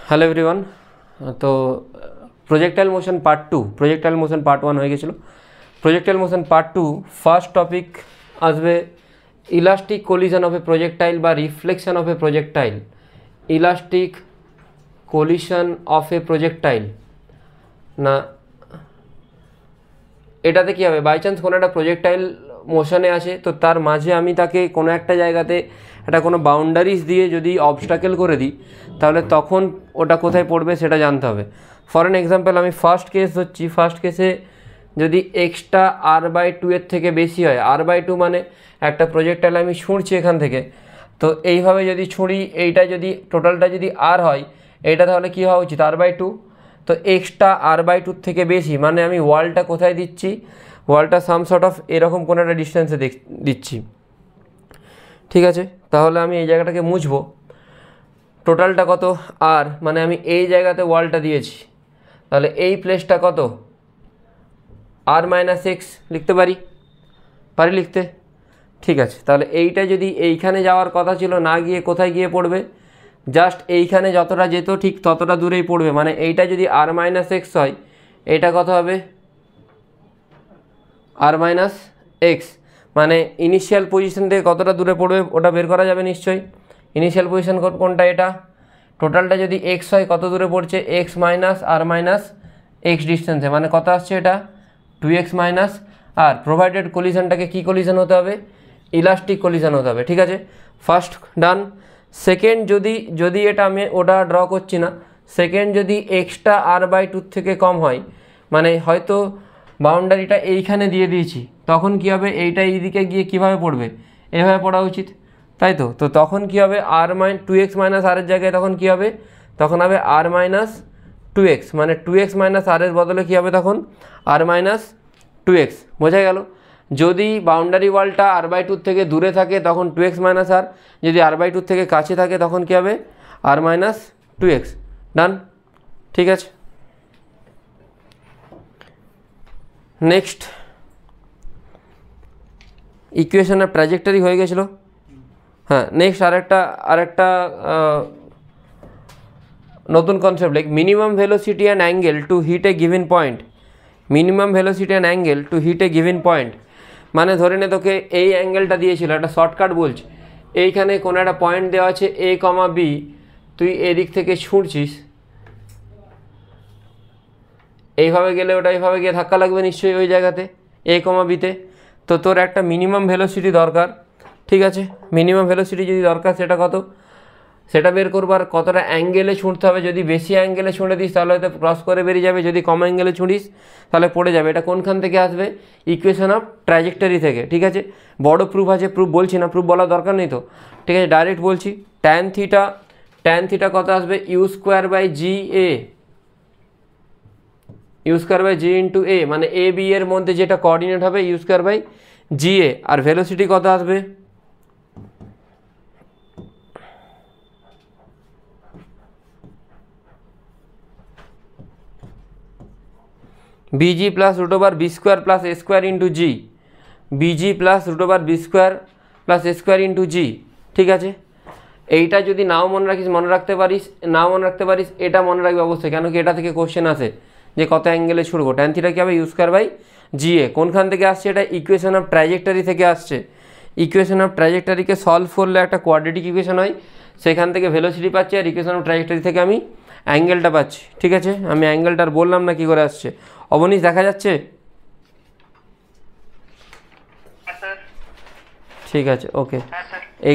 Hello everyone. তো projectile motion part 2, projectile motion part 1 হয়ে গেছিলো। Projectile motion part 2 first topic আসবে elastic collision of a projectile বা reflection of a projectile. Elastic collision of a projectile না, এটাতে কী হবে, by chance কোনো একটা প্রজেক্টাইল মোশনে আসে, তো তার মাঝে আমি তাকে কোনো একটা জায়গাতে একটা কোনো বাউন্ডারিজ দিয়ে যদি অবস্টাকেল করে দিই, তাহলে তখন ওটা কোথায় পড়বে সেটা জানতে হবে। ফর অ্যান এক্সাম্পল আমি ফার্স্ট কেস ধরছি। ফার্স্ট কেসে যদি এক্সটা r/2 এর থেকে বেশি হয়, r/2 মানে একটা প্রজেক্টাইল আমি ছুঁড়ছি এখান থেকে, তো এইভাবে যদি ছুঁড়ি, এইটা যদি টোটালটা যদি r হয়, এইটা তাহলে কী হওয়া উচিত, r/2। তো এক্সটা r/2 থেকে বেশি মানে আমি ওয়ালটা কোথায় দিচ্ছি, ওয়ালটা সাম সর্ট অফ এরকম কোনো একটা ডিস্টেন্সে দিচ্ছি। ঠিক আছে, তাহলে আমি এই জায়গাটাকে মুছবো। টোটালটা কত, আর মানে আমি এই জায়গাতে ওয়ালটা দিয়েছি, তাহলে এই প্লেসটা কত, r-x লিখতে পারি লিখতে। ঠিক আছে, তাহলে এইটা যদি এইখানে যাওয়ার কথা ছিল, না গিয়ে কোথায় গিয়ে পড়বে, জাস্ট এইখানে যতটা যেত ঠিক ততটা দূরেই পড়বে। মানে এইটা যদি r-x হয়, এটা কত হবে, r-x, মানে ইনিশিয়াল পজিশন থেকে কতটা দূরে পড়বে ওটা বের করা যাবে নিশ্চয়ই। ইনিশিয়াল পজিশন কোনটা, এটা। টোটালটা যদি x হয়, কত দূরে পড়ছে, x মাইনাস r-x ডিস্টেন্সে, মানে কত আসছে এটা, 2x মাইনাস আর প্রোভাইডেড কলিশনটাকে কী কলিশন হতে হবে, ইলাস্টিক কলিশন হতে হবে। ঠিক আছে, ফার্স্ট ডান। সেকেন্ড যদি এটা আমি ওটা ড্র করছি না, সেকেন্ড যদি এক্সটা r/2 থেকে কম হয়, মানে হয়তো বাউন্ডারিটা এইখানে দিয়ে দিয়েছি, তখন কী হবে, এইটা এইদিকে গিয়ে কীভাবে পড়বে, এভাবে পড়া উচিত, তাই তো। তো তখন কী হবে, r-2x মাইনাস r এর জায়গায় তখন কী হবে, তখন হবে r-2x, মানে 2x মাইনাস r এর বদলে কী হবে তখন, r-2x। বোঝা গেল। যদি বাউন্ডারি ওয়ালটা r/2 থেকে দূরে থাকে তখন 2x মাইনাস r, যদি r/2 থেকে কাছে থাকে তখন কী হবে, r-2x। ডান, ঠিক আছে। নেক্সট ইকুয়েশনের ট্র্যাজেক্টরি হয়ে গেছিলো। হ্যাঁ, নেক্সট আরেকটা নতুন কনসেপ্ট লিখ, minimum velocity and angle to hit a given point. Minimum velocity and angle to hit a given point, মানে ধরে নে তোকে এই অ্যাঙ্গেলটা দিয়েছিল, একটা শর্টকাট বলছি, এইখানে কোনো একটা পয়েন্ট দেওয়া আছে a, b, তুই এদিক থেকে ছুঁড়ছিস, এইভাবে গেলে ওটা এইভাবে গিয়ে ধাক্কা লাগবে নিশ্চয়ই ওই জায়গাতে a, b-তে। তো তোর একটা মিনিমাম ভেলোসিটি দরকার। ঠিক আছে, মিনিমাম ভেলোসিটি যদি দরকার, সেটা কত, সেটা বের করবার, কতটা অ্যাঙ্গেলে ছুঁড়তে হবে। যদি বেশি অ্যাঙ্গেলে ছুঁড়ে দিস তাহলে হয়তো ক্রস করে বেরিয়ে যাবে, যদি কম অ্যাঙ্গেলে ছুঁড়িস তাহলে পড়ে যাবে। এটা কোনখান থেকে আসবে, ইকুয়েশন অফ ট্র্যাজেক্টরি থেকে। ঠিক আছে, বড় প্রুফ আছে, প্রুফ বলছি না, প্রুফ বলার দরকার নেই তো। ঠিক আছে, ডাইরেক্ট বলছি, ট্যান থিটা কত আসবে, u²/GA, u²/G ইন্টু a, মানে a b এর মধ্যে যেটা কোঅর্ডিনেট হবে u²/GA। আর ভেলোসিটি কত আসবে, bg plus √b² plus a² into G, bg plus √b² plus a² into G. ঠিক আছে, এইটা যদি নাও মনে রাখিস, মনে রাখতে পারিস, এটা মনে রাখবি অবশ্যই, কেন কি এটা থেকে কোশ্চেন আসে যে কত অ্যাঙ্গেলে ছুড়বো। ট্যান থিটা কী হবে, u²/GA। কোনখান থেকে আসছে, এটা ইকুয়েশন অফ ট্র্যাজেক্টরি থেকে আসছে। ইকুয়েশন অফ ট্র্যাজেক্টরিকে সলভ করলে একটা কোয়াড্রেটিক ইকুয়েশন হয়, সেখান থেকে ভেলোসিটি পাচ্ছি, আর ইকুয়েশন অফ ট্র্যাজেক্টরি থেকে আমি অ্যাঙ্গেলটা পাচ্ছি। ঠিক আছে, আমি অ্যাঙ্গেলটার বললাম না কী করে আসছে। অবনীশ দেখা যাচ্ছে? ঠিক আছে, ওকে।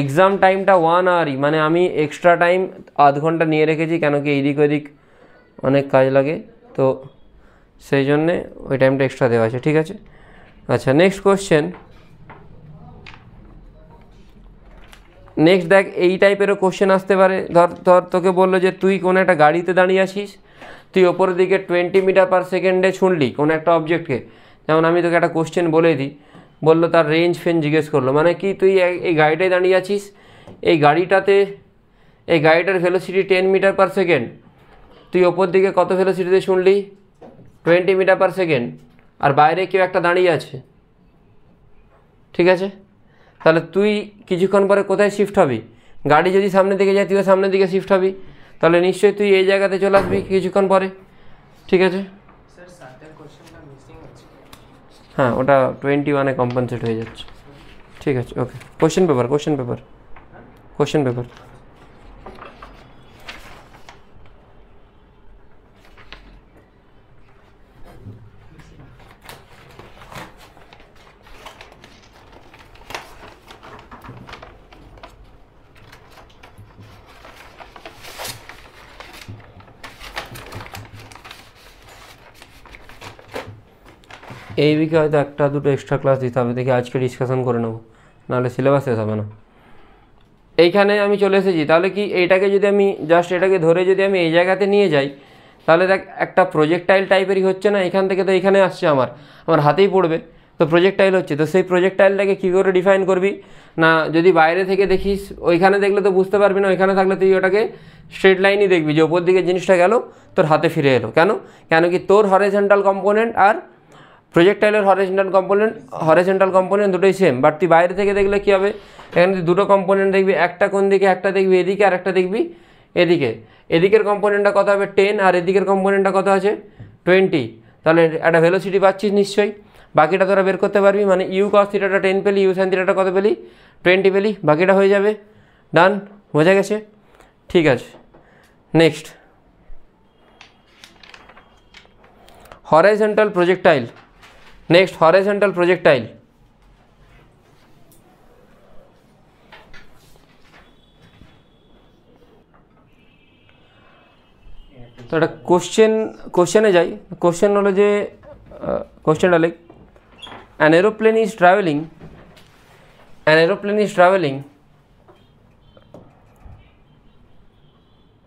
এক্সাম টাইমটা 1 আওয়ারই, মানে আমি এক্সট্রা টাইম আধ ঘন্টা নিয়ে রেখেছি, কেন কি এইদিক ওইদিক অনেক কাজ লাগে, তো সেই জন্যে ওই টাইমটা এক্সট্রা দেওয়া আছে। ঠিক আছে, আচ্ছা নেক্সট কোশ্চেন। নেক্সট দেখ, এই টাইপেরও কোশ্চেন আসতে পারে। ধর তোকে বললো যে তুই কোনো একটা গাড়িতে দাঁড়িয়ে আছিস, তুই ওপরের দিকে 20 মিটার পার সেকেন্ডে ছুঁড়লি কোনো একটা অবজেক্টকে। যেমন আমি তোকে একটা কোশ্চেন বলে দিই, বললো তার রেঞ্জ ফেঞ্জ জিজ্ঞেস করলো, মানে কি তুই এই গাড়িটায় দাঁড়িয়ে আছিস, এই গাড়িটার ভেলোসিটি 10 মিটার পার সেকেন্ড, তুই ওপর দিকে কত ভেলোসিটিতে শুনলি, 20 মিটার পার সেকেন্ড, আর বাইরে কেউ একটা দাঁড়িয়ে আছে। ঠিক আছে, তাহলে তুই কিছুক্ষণ পরে কোথায় শিফট হবি, গাড়ি যদি সামনের দিকে যায় তুইও সামনের দিকে শিফট হবি। তাহলে নিশ্চয়ই তুই এই জায়গাতে চলে আসবি কিছুক্ষণ পরে। ঠিক আছে, হ্যাঁ ওটা 21-এ কম্পেনসেট হয়ে যাচ্ছে। ঠিক আছে, ওকে। কোশ্চেন পেপার এই উইকে হয়তো একটা দুটো এক্সট্রা ক্লাস দিতে হবে, দেখি আজকে ডিসকাশন করে নেবো, নাহলে সিলেবাস শেষ হবে না। এইখানে আমি চলে এসেছি, তাহলে কি এইটাকে যদি আমি জাস্ট এটাকে ধরে যদি আমি এই জায়গাতে নিয়ে যাই, তাহলে দেখ একটা প্রজেক্টাইল টাইপেরই হচ্ছে না, এখান থেকে তো এখানে আসছে, আমার হাতেই পড়বে, তো প্রজেক্টাইল হচ্ছে। তো সেই প্রজেক্টাইলটাকে কী করে ডিফাইন করবি না, যদি বাইরে থেকে দেখিস, ওইখানে দেখলে তো বুঝতে পারবি না, ওইখানে থাকলে তুই ওটাকে স্ট্রেট লাইনই দেখবি যে ওপর দিকে জিনিসটা গেল তোর হাতে ফিরে এলো। কেন কি তোর হরিজন্টাল কম্পোনেন্ট আর প্রজেক্টাইলের হরিজন্টাল কম্পোনেন্ট দুটোই সেম, বাট তুই বাইরে থেকে দেখলে কী হবে, এখানে তুই দুটো কম্পোনেন্ট দেখবি, একটা কোন দিকে, একটা দেখবি এদিকে আর একটা দেখবি এদিকে। এদিকের কম্পোনেন্টটা কত হবে 10 আর এদিকের কম্পোনেন্টটা কত আছে 20। তাহলে একটা ভেলোসিটি পাচ্ছিস নিশ্চয়ই, বাকিটা তোরা বের করতে পারবি, মানে ইউ কস থিটাটা 10 পেলি, ইউ সাইন থিটাটা কত পেলি 20 পেলি, বাকিটা হয়ে যাবে। ডান, বোঝা গেছে? ঠিক আছে, নেক্সট হরাইজন্টাল প্রজেক্টাইল। তো একটা কোশ্চেনে যাই। কোশ্চেন হলো যে কোশ্চেনটা লিখ, an aeroplane is traveling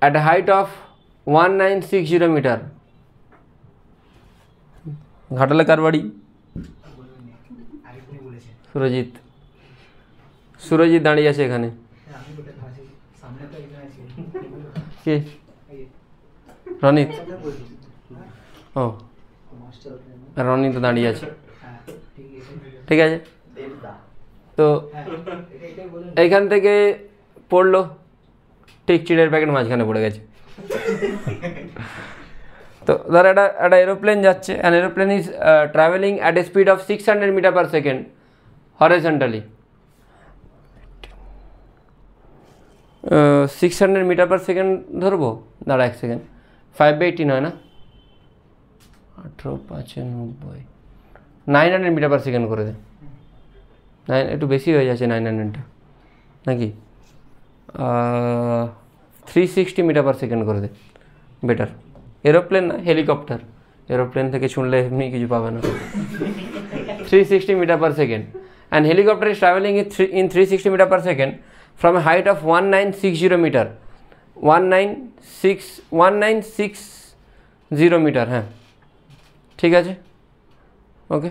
at a height of 1960 meter. ঘাটালে কার বাড়ি? সুরজিৎ দাঁড়িয়ে আছে এখানে। কে? রনিত? ও, রনিত দাঁড়িয়ে আছে, ঠিক আছে। তো এইখান থেকে পড়লো, ঠিক চিড়ের প্যাকেট মাঝখানে পড়ে গেছে। তো ধর একটা এরোপ্লেন যাচ্ছে, an aeroplane is travelling at a speed of 600 metre per second horizontally. 600 metre per second ধরবো, দাঁড়া 1 সেকেন্ড, 5/18 হয় না, 18×5=90, 900 মিটার পার সেকেন্ড করে দে। একটু বেশি হয়ে যাচ্ছে 900টা নাকি, 360 মিটার পার সেকেন্ড করে দে, বেটার। এরোপ্লেন না, হেলিকপ্টার, এরোপ্লেন থেকে শুনলে এমনি কিছু পাবে না। 360 metre per second, and helicopter is travelling in 360 metre per second from a height of 1960 meter, 1960 metre, হ্যাঁ ঠিক আছে, okay.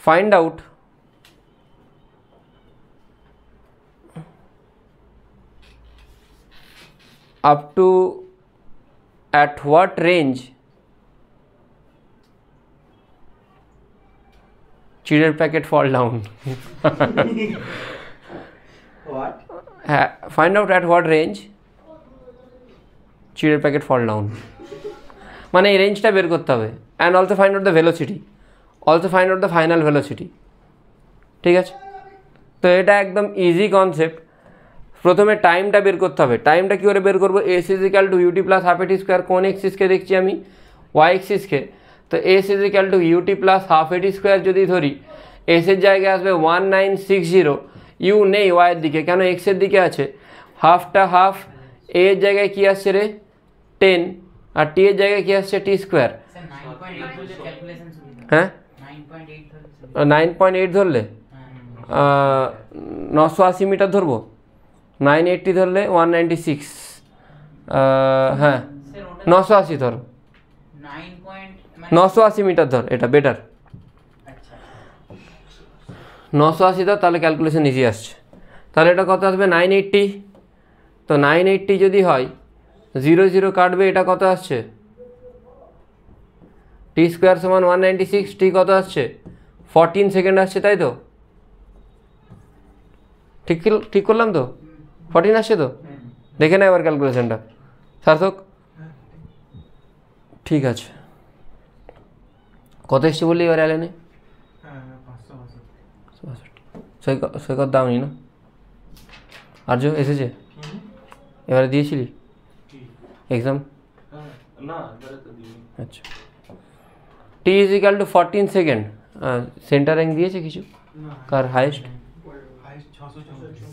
Find out up to at what range চিড়ের packet fall down. What? Find out at what range চিড়ের packet fall down, মানে এই রেঞ্জটা বের করতে হবে। And also find out the velocity, final velocity, ঠিক আছে। তো এটা একদম ইজি কনসেপ্ট। প্রথমে টাইমটা বের করতে হবে। টাইমটা কী করে বের করবো? S is equal to UT plus half এটি স্কোয়ার, কোন এক্সিসকে দেখছি আমি? ওয়াই এক্সিসকে। তো S is equal to UT plus half এটি স্কোয়ার যদি ধরি, এসের জায়গায় আসবে 1960, ইউ নেই ওয়াইয়ের দিকে, কেন এক্সের দিকে আছে, হাফটা হাফ, এর জায়গায় কী আসছে রে 10, আর টি এর জায়গায় কী আসছে টি স্কোয়ার, হ্যাঁ 9.8 ধরলে 980 মিটার ধরবো, 980 ধরলে 196, হ্যাঁ 980 ধর, 980 মিটার ধর, এটা বেটার, 980 ধর, তাহলে ক্যালকুলেশন ইজি আসছে। তাহলে এটা কত আসবে 980, তো 980 যদি হয় 0 0 কাটবে, এটা কত আসছে টি স্কোয়ার সমান 196, টি কত আসছে 14 সেকেন্ড আসছে, তাই তো? ঠিক করলাম তো? 14 আসছে তো? দেখে না এবার ক্যালকুলেশনটা সার্থক? ঠিক আছে, কত এসছে বললি এবার অ্যালেনে? সৈকত দাওনি না? আর্য এসেছে? এবারে দিয়েছিলি এক্সাম? আচ্ছা, T is equal to 14 second. Centre rank দিয়েছে কিছু? কার হাইয়েস্ট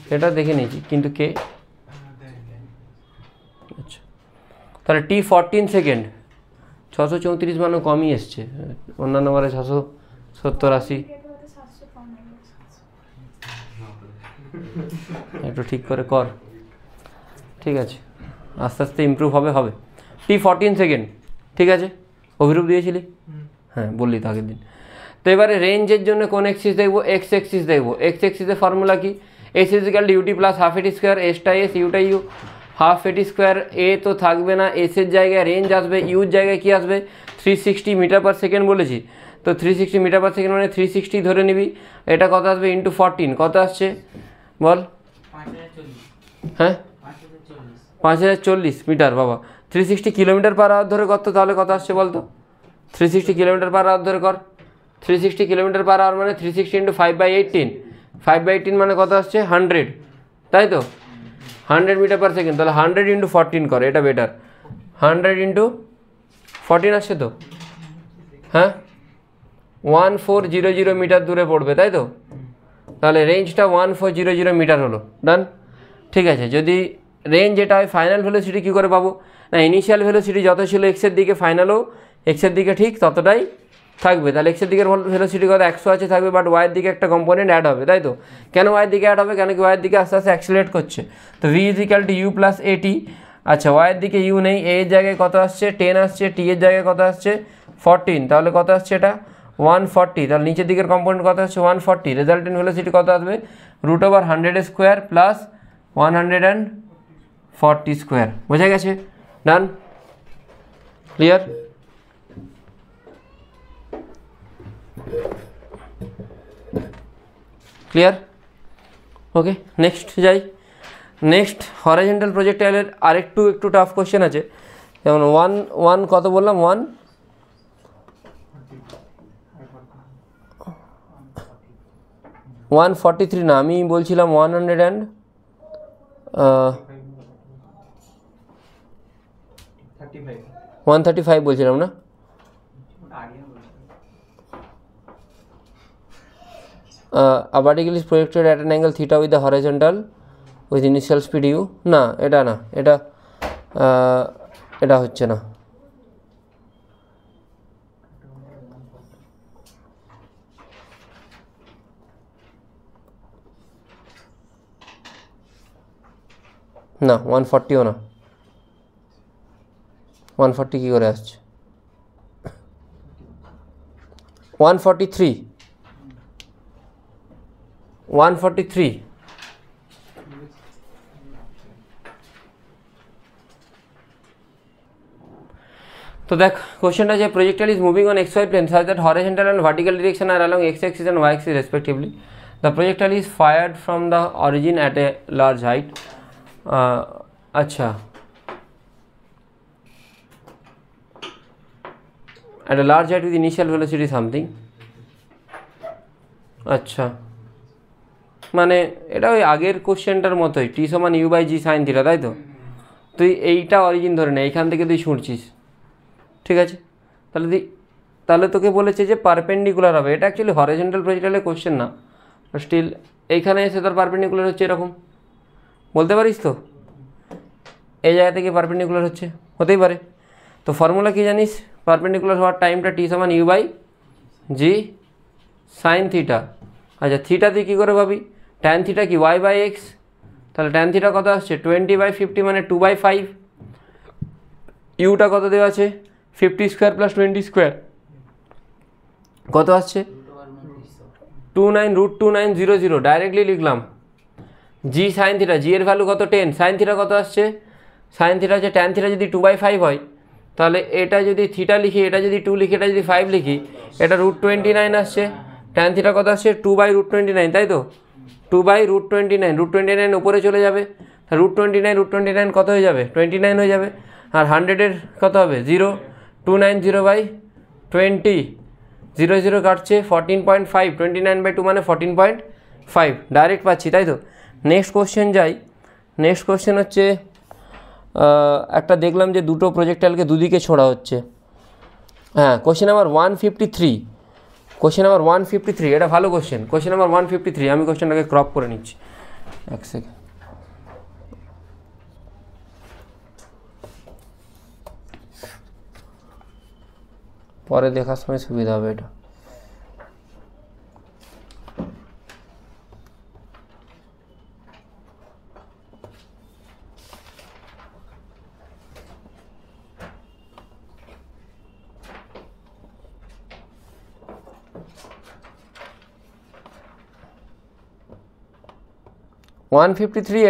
সেটা দেখে নিয়েছি, কিন্তু কে? আচ্ছা, তাহলে টি 14 সেকেন্ড, 634 মানে কমই এসছে, অন্যান্য বারে 670-80। একটু ঠিক করে কর, ঠিক আছে, আস্তে আস্তে ইমপ্রুভ হবে। টি 14 সেকেন্ড, ঠিক আছে, অভিরূপ দিয়েছিলি? হ্যাঁ বললি তো আগের দিন। তো এবারে রেঞ্জের জন্য কোন এক্সিস দেখবো? এক্স এক্সিস দেখবো। এক্স এক্সিসের ফর্মুলা কি? S is equal to UT plus half এটি স্কোয়ার, এসটা এস ইউটা ইউ, হাফ এটি স্কোয়ার। এ তো থাকবে না, এসের জায়গায় রেঞ্জ আসবে, ইউর জায়গায় কি আসবে? 360 মিটার পার সেকেন্ড বলেছি, তো 360 মিটার পার সেকেন্ড মানে 360 ধরে নিবি। এটা কত আসবে? ইন্টু 14, কত আসছে বল? হ্যাঁ 5040 মিটার। বাবা 360 কিলোমিটার পার আওয়ার ধরে কত, তাহলে কত আসছে বলতো? 360 কিলোমিটার পার আওয়ার ধরে কর। 360 কিলোমিটার পার আওয়ার মানে 360 ইন্টু 5/18, 5/18 মানে কত আসছে? 100, তাই তো? 100 মিটার পার সেকেন্ড, তাহলে 100 ইন্টু 14 কর, এটা বেটার। 100 ইন্টু 14 আসছে তো? হ্যাঁ 1400 মিটার দূরে পড়বে, তাই তো? তাহলে রেঞ্জটা 1400 মিটার হলো, ডান। ঠিক আছে, যদি রেঞ্জ এটা হয়, ফাইনাল ভেলোসিটি কী করে পাবো? না, ইনিশিয়াল ভেলোসিটি যত ছিল এক্সের দিকে, ফাইনালও এক্সের দিকে ঠিক ততটাই থাকবে। তাহলে এক্সের দিকের ভেলোসিটি কত? 100 আছে থাকবে, বাট ওয়াইয়ের দিকে একটা কম্পোনেন্ট অ্যাড হবে, তাই তো? কেন ওয়াইয়ের দিকে অ্যাড হবে? কেন কি ওয়াইয়ের দিকে আস্তে আস্তে অ্যাক্সিলারেট করছে, তো V is equal to U plus AT. আচ্ছা, ওয়াইয়ের দিকে ইউ নেই, এ এর জায়গায় কত আসছে? 10 আসছে, টি এর জায়গায় কত আসছে? 14, তাহলে কত আসছে এটা? 140। তাহলে নিচের দিকের কম্পোনেন্ট কত আসছে? 140। রেজাল্টেন্ট ভেলোসিটি কত আসবে? √100 স্কোয়ার প্লাস 140 স্কোয়ার। বোঝা গেছে? ডান, ক্লিয়ার? ক্লিয়ার? ওকে, নেক্সট যাই। নেক্সট হরাইজন্টাল প্রজেক্টাইলের একটু টাফ কোশ্চেন আছে, যেমন ওয়ান কত বললাম? 143 না, আমি বলছিলাম 135 বলছিলাম না? A particle is projected at an angle theta with the horizontal with initial speed u. না, এটা না, এটা হচ্ছে না। না 140ও না, 140 কী করে আসছে? 143। তো দেখ কোশ্চেনটা, যে projectile is moving on XY plane such that horizontal and vertical direction are along x axis and y axis respectively. The projectile is fired from the origin at a large height. আচ্ছা, at a large height with initial velocity something. আচ্ছা, মানে এটা ওই আগের কোশ্চেনটার মতোই, t সমান u by g sine theta, তাই তো? তুই এইটা অরিজিন ধরে নে, এইখান থেকে তুই ছুঁড়ছিস, ঠিক আছে? তাহলে তোকে বলেছে যে পারপেন্ডিকুলার হবে। এটা অ্যাকচুয়ালি হরাইজন্টাল প্রজেক্টাইলের কোশ্চেন না, স্টিল এইখানে এসে তোর পারপেন্ডিকুলার হচ্ছে এরকম, বলতে পারিস তো? এই জায়গা থেকে পারপেন্ডিকুলার হচ্ছে, হতেই পারে। তো ফর্মুলা কি জানিস? পারপেন্ডিকুলার হওয়ার টাইমটা টি সমান u by g sine theta. আচ্ছা, থিটা তুই কী করে পাবি? ট্যান থিটা কি ওয়াই বাই এক্স, তাহলে ট্যান থিটা কত আসছে? 20/50 মানে 2/5। ইউটা কত দেওয়া আছে? 50 স্কোয়ার প্লাস 20 স্কোয়ার, কত আসছে? 29√2900। ডাইরেক্টলি লিখলাম জি সাইন থিটা, জি এর ভ্যালু কত? 10। সাইন থিটা কত আসছে? সাইন থিটা হচ্ছে ট্যান থিটা যদি 2/5 হয়, তাহলে এটা যদি থিটা লিখি, এটা যদি 2 লিখি, এটা যদি 5 লিখি, এটা √29 আসছে। ট্যান থিটা কত আসছে? 2/√29, তাই তো? 2/√29, √29 উপরে চলে যাবে, √29 কত হয়ে যাবে 29 হয়ে যাবে, আর 100-এর কত হবে 0, 290/20, 0 0 কাটছে 14.5, 29/2 মানে 14.5 ডাইরেক্ট পাচ্ছি, তাই তো। নেক্সট কোশ্চেন যাই। নেক্সট কোশ্চেন হচ্ছে একটা দেখলাম যে দুটো প্রজেক্টাইলকে দুদিকে ছোড়া হচ্ছে। হ্যাঁ, কোশ্চেন নাম্বার 153, কোশ্চেন নাম্বার 153, এটা ভালো কোশ্চেন। কোশ্চেন নাম্বার 153, আমি কোশ্চেনটাকে ক্রপ করে নিচ্ছি এক সেকেন্ড। পরে দেখার সময় সুবিধা হবে এটা।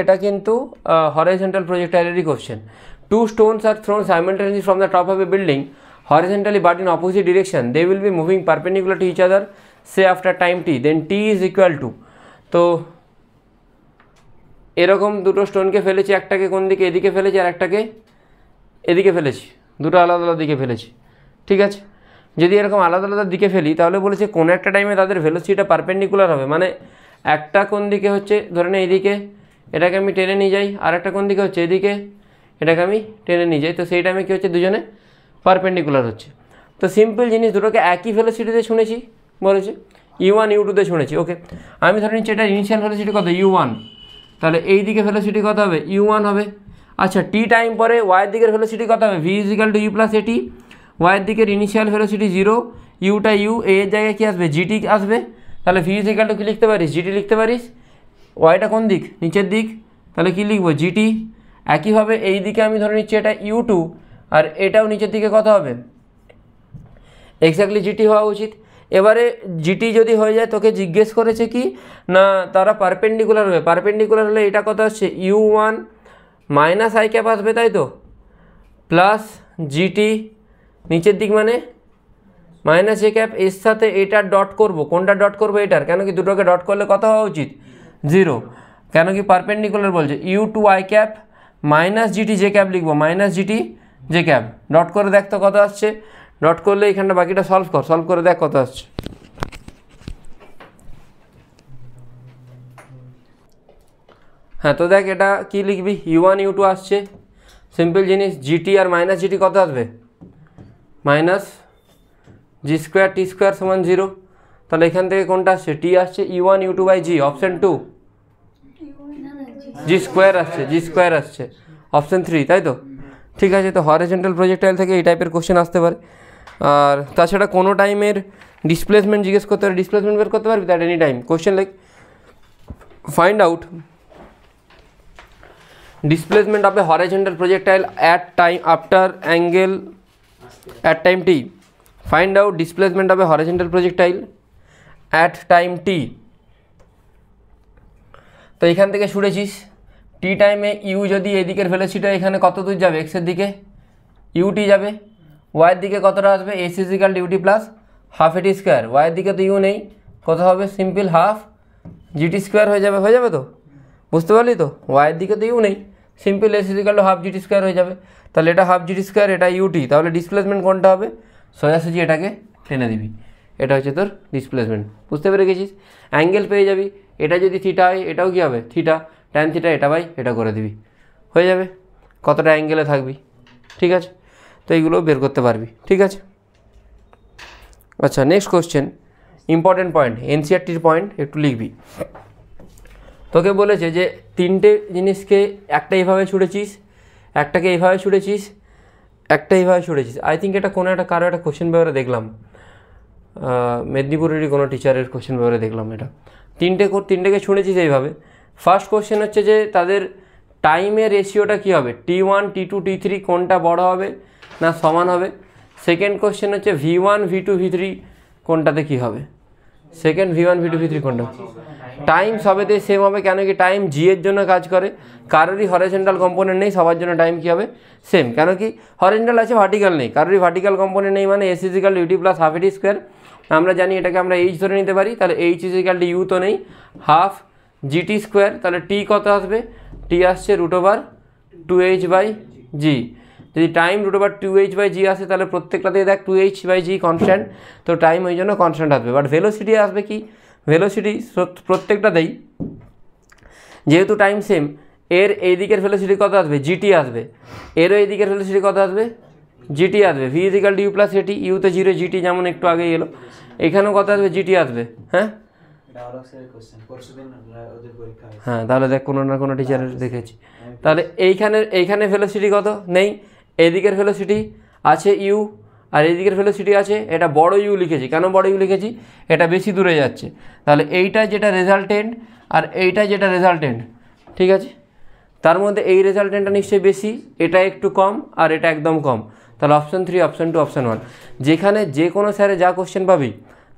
এটা কিন্তু horizontal প্রজেক্টাইলেরই question. 2 stones are thrown simultaneously from the top of a building horizontally but in opposite direction. They will be moving perpendicular to each other say after time t, then t is equal to, তো এরকম দুটো স্টোনকে ফেলেছি, একটাকে কোন দিকে এদিকে ফেলেছি আর একটাকে এদিকে ফেলেছি, দুটো আলাদা আলাদা দিকে ফেলেছি, ঠিক আছে। যদি এরকম আলাদা আলাদা দিকে ফেলি তাহলে বলেছে কোনো একটা টাইমে তাদের ভেলোসিটিটা পারপেন্ডিকুলার হবে, মানে একটা কোন দিকে হচ্ছে ধরে নে এইদিকে, এটাকে আমি টেনে নিয়ে যাই, আর একটা কোন দিকে হচ্ছে এদিকে, এটাকে আমি টেনে নিয়ে যাই, তো সেই টাইমে কী হচ্ছে দুজনে পারপেন্ডিকুলার হচ্ছে। তো সিম্পল জিনিস, দুটোকে একই ভেলোসিটিতে শুনেছি বলেছে, u1 u2-তে শুনেছি, ওকে। আমি ধরে নিচ্ছি এটা ইনিশিয়াল ভেলোসিটি কত u1, তাহলে এই দিকে ভেলোসিটি কত হবে u1 হবে। আচ্ছা, টি টাইম পরে ওয়াইয়ের দিকের ভেলোসিটি কত হবে v = u + at, ওয়াইয়ের দিকের ইনিশিয়াল ভেলোসিটি 0, ইউটা ইউ, এর জায়গায় কী আসবে gt আসবে, তাহলে v = কী লিখতে পারিস gt লিখতে পারিস, ওয়াইটা কোন দিক নিচের দিক, তাহলে কী লিখবো gt। একইভাবে এই দিকে আমি ধরে নিচ্ছি এটা u2, আর এটাও নিচের দিকে কত হবে এক্স্যাক্টলি gt হওয়া উচিত। এবারে জিটি যদি হয়ে যায় তোকে জিজ্ঞেস করেছে কি না তারা পারপেন্ডিকুলার হবে, পারপেন্ডিকুলার হলে এটা কত আসছে u1 - i ক্যাপ আসবে, তাই তো, প্লাস জিটি নিচের দিক মানে - a ক্যাপ, এর সাথে এটা ডট করব, কোনটা ডট করব এটার, কেন কি দুটোকে ডট করলে কত হওয়া উচিত 0, কেন কি পারপেন্ডিকুলার বলছে u2i cap - gt j cap লিখবো, - gt j ক্যাপ, ডট করে দেখ তো কত আসছে, ডট করলে এখানটা বাকিটা সলভ কর, সলভ করে দেখ কত আসছে। হ্যাঁ, তো দেখ এটা কি লিখবি u1 u2 আসছে, সিম্পল জিনিস, জিটি আর - জিটি কত আসবে -g² t² = 0, তাহলে এখান থেকে কোনটা আসছে টি আসছে u1 u2/g, অপশন 2 g² আসছে, g² আসছে, অপশন 3, তাই তো, ঠিক আছে। তো হরিজন্টাল প্রজেক্টাইল থেকে এই টাইপের কোশ্চেন আসতে পারে। আর তাছাড়া কোনো টাইমের ডিসপ্লেসমেন্ট জিজ্ঞেস করতে পারে, ডিসপ্লেসমেন্ট বের করতে পারবি that any time, question like find out displacement of a horizontal projectile at time after angle at time t. Find out displacement of a horizontal projectile at time t. তো এখান থেকে শুনেছিস টি টাইমে ইউ যদি এদিকের ভেলোসিটি এখানে কত দূর যাবে এক্সের দিকে ইউটি যাবে, ওয়াইয়ের দিকে কতটা আসবে s is equal duty plus half এটি স্কোয়ার, ওয়াইয়ের দিকে তো ইউ নেই, কত হবে সিম্পল হাফ জিটি স্কোয়ার হয়ে যাবে তো, বুঝতে পারলি তো, ওয়াইয়ের দিকে তো ইউ নেই, simple s is equal to half g t square হয়ে যাবে, তাহলে এটা হাফ জিটি স্কোয়ার, এটা ইউটি, তাহলে ডিসপ্লেসমেন্ট কোনটা হবে সোজাসুজি এটাকে টেনে দিবি, এটা হচ্ছে তোর ডিসপ্লেসমেন্ট, বুঝতে পেরে গেছিস। অ্যাঙ্গেল পেয়ে যাবি, এটা যদি থিটা হয় এটাও কী হবে থিটা, ট্যান থিটা, এটা বাই এটা করে দিবি, হয়ে যাবে কতটা অ্যাঙ্গেলে থাকবি, ঠিক আছে। তো এইগুলো বের করতে পারবি, ঠিক আছে। আচ্ছা, নেক্সট কোশ্চেন, ইম্পর্টেন্ট পয়েন্ট, এনসিআরটির পয়েন্ট একটু লিখবি। তোকে বলেছে যে তিনটে জিনিসকে একটা এইভাবে ছুঁড়েছিস, একটাকে এইভাবে ছুঁড়েছিস, একটা এইভাবে ছুঁড়েছিস। আই থিঙ্ক এটা কোনো একটা কারো একটা কোশ্চেন পেপারে দেখলাম, মেদিনীপুরেরই কোনো টিচারের কোশ্চেন পেপারে দেখলাম এটা, তিনটেকে ছুঁড়েছিস এইভাবে। ফার্স্ট কোশ্চেন হচ্ছে যে তাদের টাইমের রেশিওটা কী হবে, T1 T2 T3 কোনটা বড় হবে না সমান হবে। সেকেন্ড কোশ্চেন হচ্ছে V1 V2 V3 কোনটাতে কী হবে, সেকেন্ড V1 V2 V3 কোনটা, টাইম সবেতে সেম হবে, কেন কি টাইম জি এর জন্য কাজ করে, কারোরই হরিজন্টাল কম্পোনেন্ট নেই, সবার জন্য টাইম কী হবে সেম, কেন কি হরিজন্টাল আছে ভার্টিক্যাল নেই, কারোরই ভার্টিক্যাল কম্পোনেন্ট নেই, মানে s is equal u t plus half এটি স্কোয়ার, আমরা জানি এটাকে আমরা এইচ ধরে নিতে পারি, তাহলে এইচ ইজিক্যাল ইউ তো নেই, হাফ জিটি স্কোয়ার, তাহলে টি কত আসবে টি আসছে √/2h/g। যদি টাইম √/2h/g আসে তাহলে প্রত্যেকটাতে দেখ 2h/g কনস্ট্যান্ট, তো টাইম ওই জন্য কনস্ট্যান্ট আসবে। বাট ভেলোসিটি আসবে কি, ভেলোসিটি প্রত্যেকটাতেই যেহেতু টাইম সেম, এর এই দিকের ভেলোসিটি কত আসবে, জিটি আসবে, এরও এই দিকের ভেলোসিটি কত আসবে, জিটি আসবে। v = u + at, u তে 0, জিটি যেমন একটু আগে এলো, এখানেও কত আসবে, জিটি আসবে। হ্যাঁ হ্যাঁ, তাহলে দেখ কোনো না কোনো টিচারের দেখেছি। তাহলে এইখানে ভেলোসিটি কত নেই, এইদিকের ভেলোসিটি আছে ইউ, আর এইদিকের ভেলোসিটি আছে, এটা বড় ইউ লিখেছি। কেন বড় ইউ লিখেছি, এটা বেশি দূরে যাচ্ছে। তাহলে এইটা যেটা রেজাল্টেন্ট আর এইটা যেটা রেজাল্টেন্ট, ঠিক আছে, তার মধ্যে এই রেজাল্টেন্টটা নিশ্চয়ই বেশি, এটা একটু কম আর এটা একদম কম। তাহলে অপশান 3, অপশান 2, অপশান 1, যেখানে যে কোনো স্যারে যা কোশ্চেন পাবি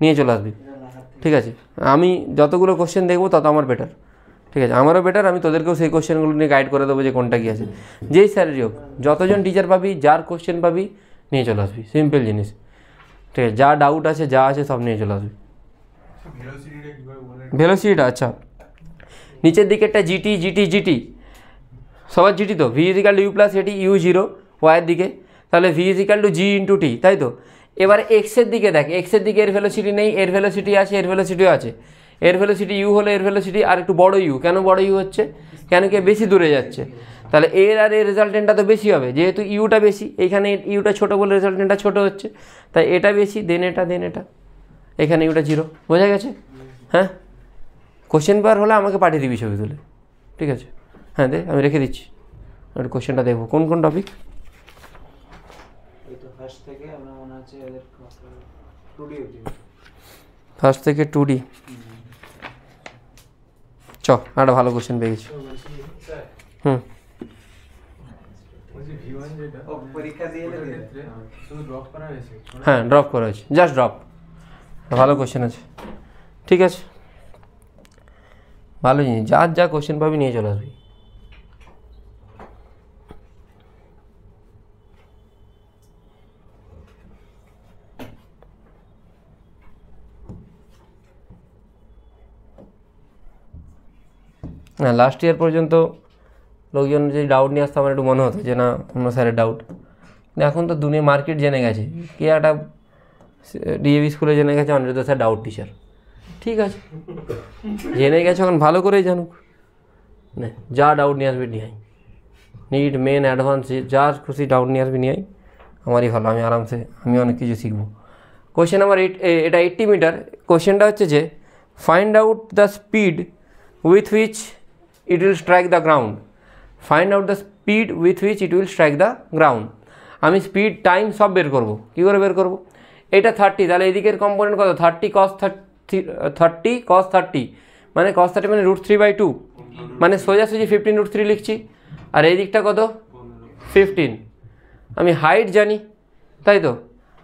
নিয়ে চলে আসবি। ঠিক আছে, আমি যতগুলো কোশ্চেন দেখবো তত আমার বেটার। ঠিক আছে, আমারও বেটার, আমি তোদেরকেও সেই কোশ্চেনগুলো নিয়ে গাইড করে দেবো যে কোনটা কী আছে। যেই স্যারেরই হোক, যতজন টিচার পাবি, যার কোশ্চেন পাবি নিয়ে চলে আসবি, সিম্পল জিনিস। ঠিক আছে, যা ডাউট আছে যা আছে সব নিয়ে চলে আসবি। ভেলোসিটিটা আচ্ছা, নিচের দিকেরটা জিটি জিটি জিটি, সবার জিটি তো, v = u + at, u0 ওয়াইয়ের দিকে, তাহলে v = g × t, তাই তো। এবার এক্সের দিকে দেখ, এক্সের দিকে এর ভেলোসিটি নেই, এর ভেলোসিটি আছে, এর ভেলোসিটিও আছে। এর ভেলোসিটি ইউ হলে এর ভেলোসিটি আর একটু বড় ইউ। কেন বড় ইউ হচ্ছে, কেন কি বেশি দূরে যাচ্ছে, তাহলে এর আর এর রেজাল্টেন্টটা তো বেশি হবে, যেহেতু ইউটা বেশি, এইখানে ইউটা ছোটো বলে রেজাল্টেন্টটা ছোটো হচ্ছে, তাই এটা বেশি, দেন এটা, এখানে ইউটা 0, বোঝা গেছে। হ্যাঁ, কোশ্চেন পেপার হলে আমাকে পাঠিয়ে দিবি ছবি তুলে, ঠিক আছে। হ্যাঁ দে, আমি রেখে দিচ্ছি, একটু কোশ্চেনটা দেখবো কোন কোন টপিক। ফার্স্ট থেকে 2D, চ একটা ভালো কোশ্চেন পেয়ে গেছি। হ্যাঁ, ড্রপ করা হয়েছে, জাস্ট ড্রপ, ভালো কোশ্চেন আছে। ঠিক আছে, ভালো জিনিস, যার যা কোশ্চেন পাবি নিয়ে চলে আসবি। না, লাস্ট ইয়ার পর্যন্ত লোকজন যদি ডাউট নিয়ে আসতো আমার একটু মনে হতো যে না অন্য স্যারের ডাউট, এখন তো দুনিয়া মার্কেট জেনে গেছে, কে একটা ডিএভি স্কুলে জেনে গেছে অনিরুদ্ধ স্যার ডাউট টিচার। ঠিক আছে, জেনে গেছে, এখন ভালো করেই জানুক, না যা ডাউট নিয়ে আসবি নিয়ে আয়, নিট মেন অ্যাডভান্স যা খুশি ডাউট নিয়ে আসবি নিয়ে আয়, আমারই ভালো, আমি আরামসে আমি অনেক কিছু শিখবো। কোশ্চেন নাম্বার 8, এটা 80 মিটার। কোশ্চেনটা হচ্ছে যে find out the speed with which it will strike the ground. Find out the speed with which it will strike the ground. আমি স্পিড, টাইম সব বের করবো। কী করে বের করবো, এটা 30, তাহলে এদিকের কম্পোনেন্ট কত, 30 cos 30, মানে cos 30 মানে √3/2, মানে সোজাসুজি 15√3 লিখছি। আর এই দিকটা কত, 15। আমি হাইট জানি, তাই তো,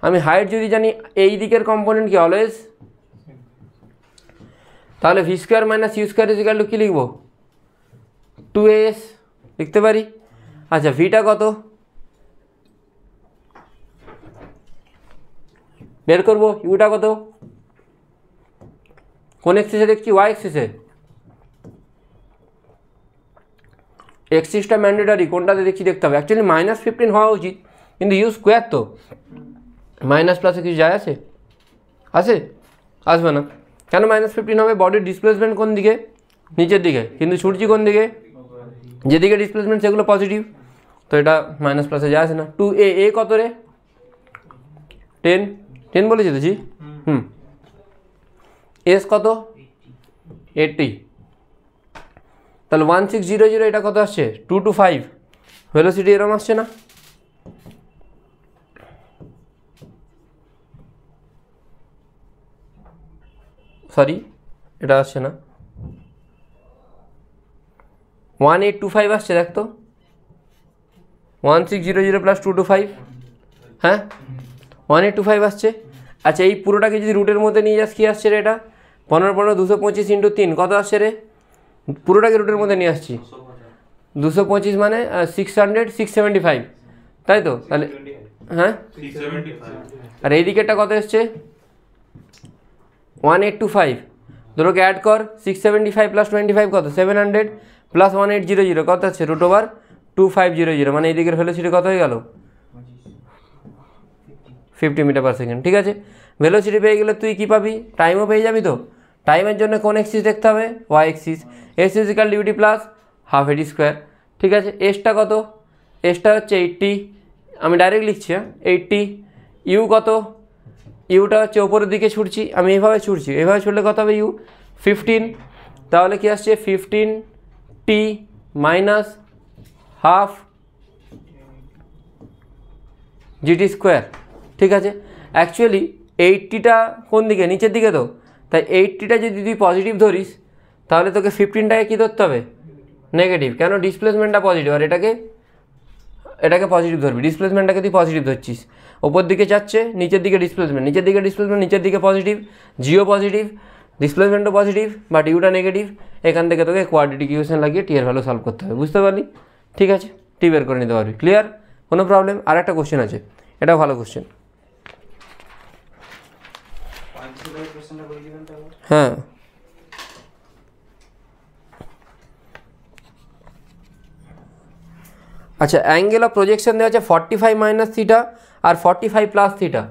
আমি হাইট যদি জানি, এই দিকের কম্পোনেন্ট কি অলওয়েজ, তাহলে v² - u² কী লিখবো, 2as লিখতে পারি। আচ্ছা, ভিটা কত বের করবো, ইউটা কত, কোন এক্সিসে দেখছি, ওয়াই এক্সিসে। এক্সিসটা ম্যান্ডেটারি, কোনটাতে দেখছি দেখতে হবে। অ্যাকচুয়ালি -15 হওয়া উচিত, কিন্তু u² তো, মাইনাস প্লাসে কিছু যায় আছে, আসবে না। কেন -15 হবে, বডির ডিসপ্লেসমেন্ট কোন দিকে, নিচের দিকে, কিন্তু ছুটছি কোন দিকে, যেদিকে ডিসপ্লেসমেন্ট সেগুলো পজিটিভ, তো এটা মাইনাস প্লাসে যায় আসে না। 2a কত রে, 10 বলেছি তো জি। এস কত, 80, তাহলে 1600, এটা কত আসছে, 2 to 5, ভেলোসিটি এরম আসছে না। সরি, এটা আসছে না, 1825 আসছে, দেখ তো, 1600 + 2 to 5, হ্যাঁ 1825 আসছে। আচ্ছা, এই পুরোটাকে যদি রুটের মধ্যে নিয়ে যাস, কী আসছে রে, এটা 15 225 × 3 কত আসছে রে, পুরোটাকে রুটের মধ্যে নিয়ে আসছি, 225 মানে 675, তাই তো। তাহলে হ্যাঁ, আর এই দিকেরটা কত এসছে, 1825, দুটোকে অ্যাড কর, 675 + 25 কত, 700, প্লাস 1800 কত আছে √/2500, মানে এই দিকের ভেলোসিটি কত হয়ে গেল 50 মিটার পার সেকেন্ড। ঠিক আছে, ভেলোসিটি পেয়ে গেলে তুই কী পাবি, টাইমও পেয়ে যাবি। তো টাইমের জন্য কোন এক্সিস দেখতে হবে, y axis. S is equal duty plus half a d square. ঠিক আছে, এসটা কত, এসটা হচ্ছে 80, আমি ডাইরেক্ট লিখছি 80। ইউ কত, ইউটা হচ্ছে ওপরের দিকে ছুটছি, আমি এইভাবে ছুটছি, এইভাবে ছুটলে কত হবে ইউ 15, তাহলে কি আসছে 15t minus half g t square. ঠিক আছে, অ্যাকচুয়ালি 80টা কোন দিকে, নিচের দিকে। তো তাই 80টা যদি তুই পজিটিভ ধরিস তাহলে তোকে 15টাকে কী ধরতে হবে, নেগেটিভ। কেন, ডিসপ্লেসমেন্টটা পজিটিভ, আর এটাকে পজিটিভ ধরবি। ডিসপ্লেসমেন্টটাকে তুই পজিটিভ ধরছিস, ওপর দিকে যাচ্ছে, নিচের দিকে ডিসপ্লেসমেন্ট, নিচের দিকে পজিটিভ, জিও পজিটিভ, ডিসপ্লেসমেন্টও পজিটিভ, বাট ইউটা নেগেটিভ। এখান থেকে তোকে কোয়াড্রেটিক ইকুয়েশন লাগিয়ে টি এর ভ্যালু সলভ করতে হবে, বুঝতে পারলি? ঠিক আছে, টি বের করে নিতে পারবি। ক্লিয়ার, কোনো প্রবলেম? আর একটা কোশ্চেন আছে, এটাও ভালো কোশ্চেন। হ্যাঁ, আচ্ছা, অ্যাঙ্গেল অফ প্রজেকশন দেওয়া আছে 45 মাইনাস থিটা আর 45 প্লাস থিটা।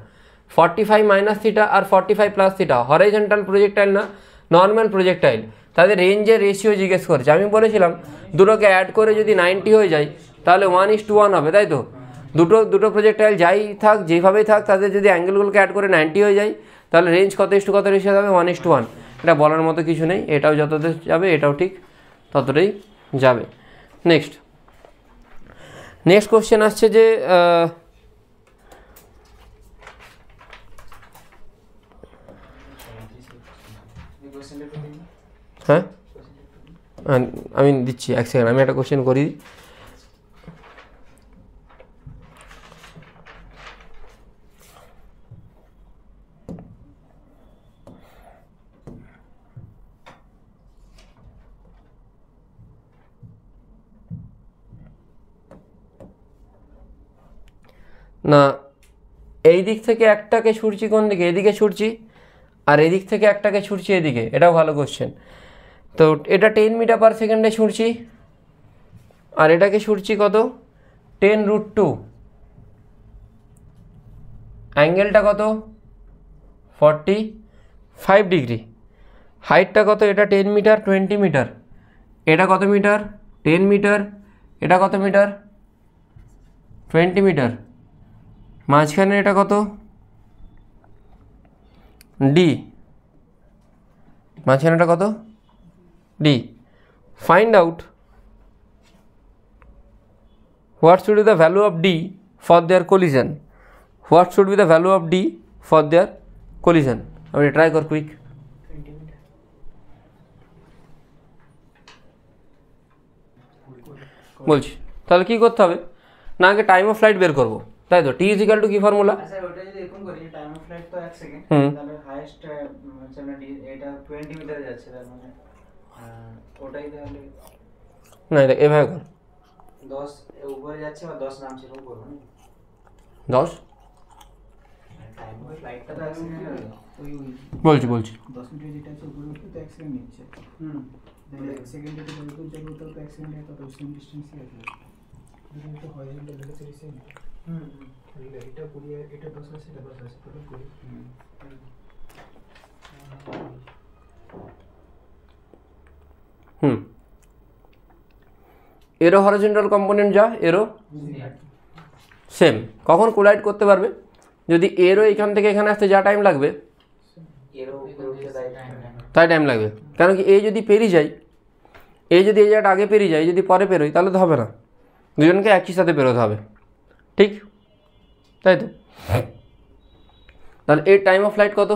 45 মাইনাস থিটা আর 45 প্লাস থিটা হরাইজন্টাল প্রজেক্টাইল না নর্মাল প্রজেক্টাইল, তাদের রেঞ্জের রেশিও জিজ্ঞেস করেছে। আমি বলেছিলাম দুটোকে অ্যাড করে যদি 90 হয়ে যায় তাহলে 1:1 হবে, তাই তো? দুটো প্রজেক্টাইল যাই থাক, যেভাবেই থাক, তাদের যদি অ্যাঙ্গেলগুলোকে অ্যাড করে 90 হয়ে যায় তাহলে রেঞ্জ কত কত রেশিও হবে, 1:1। এটা বলার মতো কিছু নেই, এটাও যতটা যাবে এটাও ঠিক ততটাই যাবে। নেক্সট কোশ্চেন আসছে যে হ্যাঁ আমি দিচ্ছি, এক সেকেন্ড, আমি একটা কোশ্চেন করি। না, এই দিক থেকে একটাকে ছুটছি কোন দিকে, এদিকে ছুটছি, আর এদিক থেকে একটাকে ছুটছি এদিকে। এটাও ভালো কোশ্চেন। তো এটা 10 মিটার পার সেকেন্ডে ছুটছি, আর এটাকে ছুটছি কত, 10√2। অ্যাঙ্গেলটা কত, 45 ডিগ্রি। হাইটটা কত, এটা 10 মিটার, 20 মিটার। এটা কত মিটার, 10 মিটার। এটা কত মিটার, 20 মিটার। মাঝখানে এটা কত, ডি। মাঝখানেটা কত, D. Find out what should be the value of D for their collision. What should be the value of D for their collision. আমি ট্রাই কর কুইক। বলছি তাহলে কী করতে হবে না, আগে টাইম অফ ফ্লাইট বের করবো, তাই তো? টি ইজিক্যাল টু কি ফর্মুলা? আচ্ছা, ওটা যদি এরকম করি টাইম অফ ফ্লাইট তো 1 সেকেন্ড, তাহলে হাইয়েস্ট হচ্ছে না এটা 20 মিটারে যাচ্ছে, তার মানে ওটাই তাহলে না, এটা এভাবে কর, 10 উপরে যাচ্ছে আর 10 নামছে, এরকম করব না? 10 টাইম অফ ফ্লাইটটা তো 1 সেকেন্ড হবে। বলছি 10 মিটার যেটা আছে উপরে উঠতে তো 1 সেকেন্ড নিচ্ছে। তাহলে 1 সেকেন্ডে তো যতদূর যাবে তো 1 সেকেন্ডে কত সেম ডিসটেন্সই আছে। এটা তো হরিজন্টাল ভেলোসিটি সেম। এটা 20, এটা 10 আছে, এটা 10 আছে, টোটাল 20। এরো হরিজন্টাল কম্পোনেন্ট যা এরো সেম। কখন কোলাইড করতে পারবে, যদি এরো এখান থেকে এখানে আসতে যা টাইম লাগবে এরও উপরে উঠতে তাই টাইম লাগবে। কেন কি এ যদি পেরিয়ে যায়, এ যদি এই জায়গাটা আগে পেরিয়ে যায়, যদি পরে পেরোয় তাহলে তো হবে না, দুজনকে একই সাথে পেরোতে হবে, ঠিক তাই তো? তাহলে এর টাইম অফ ফ্লাইট কত,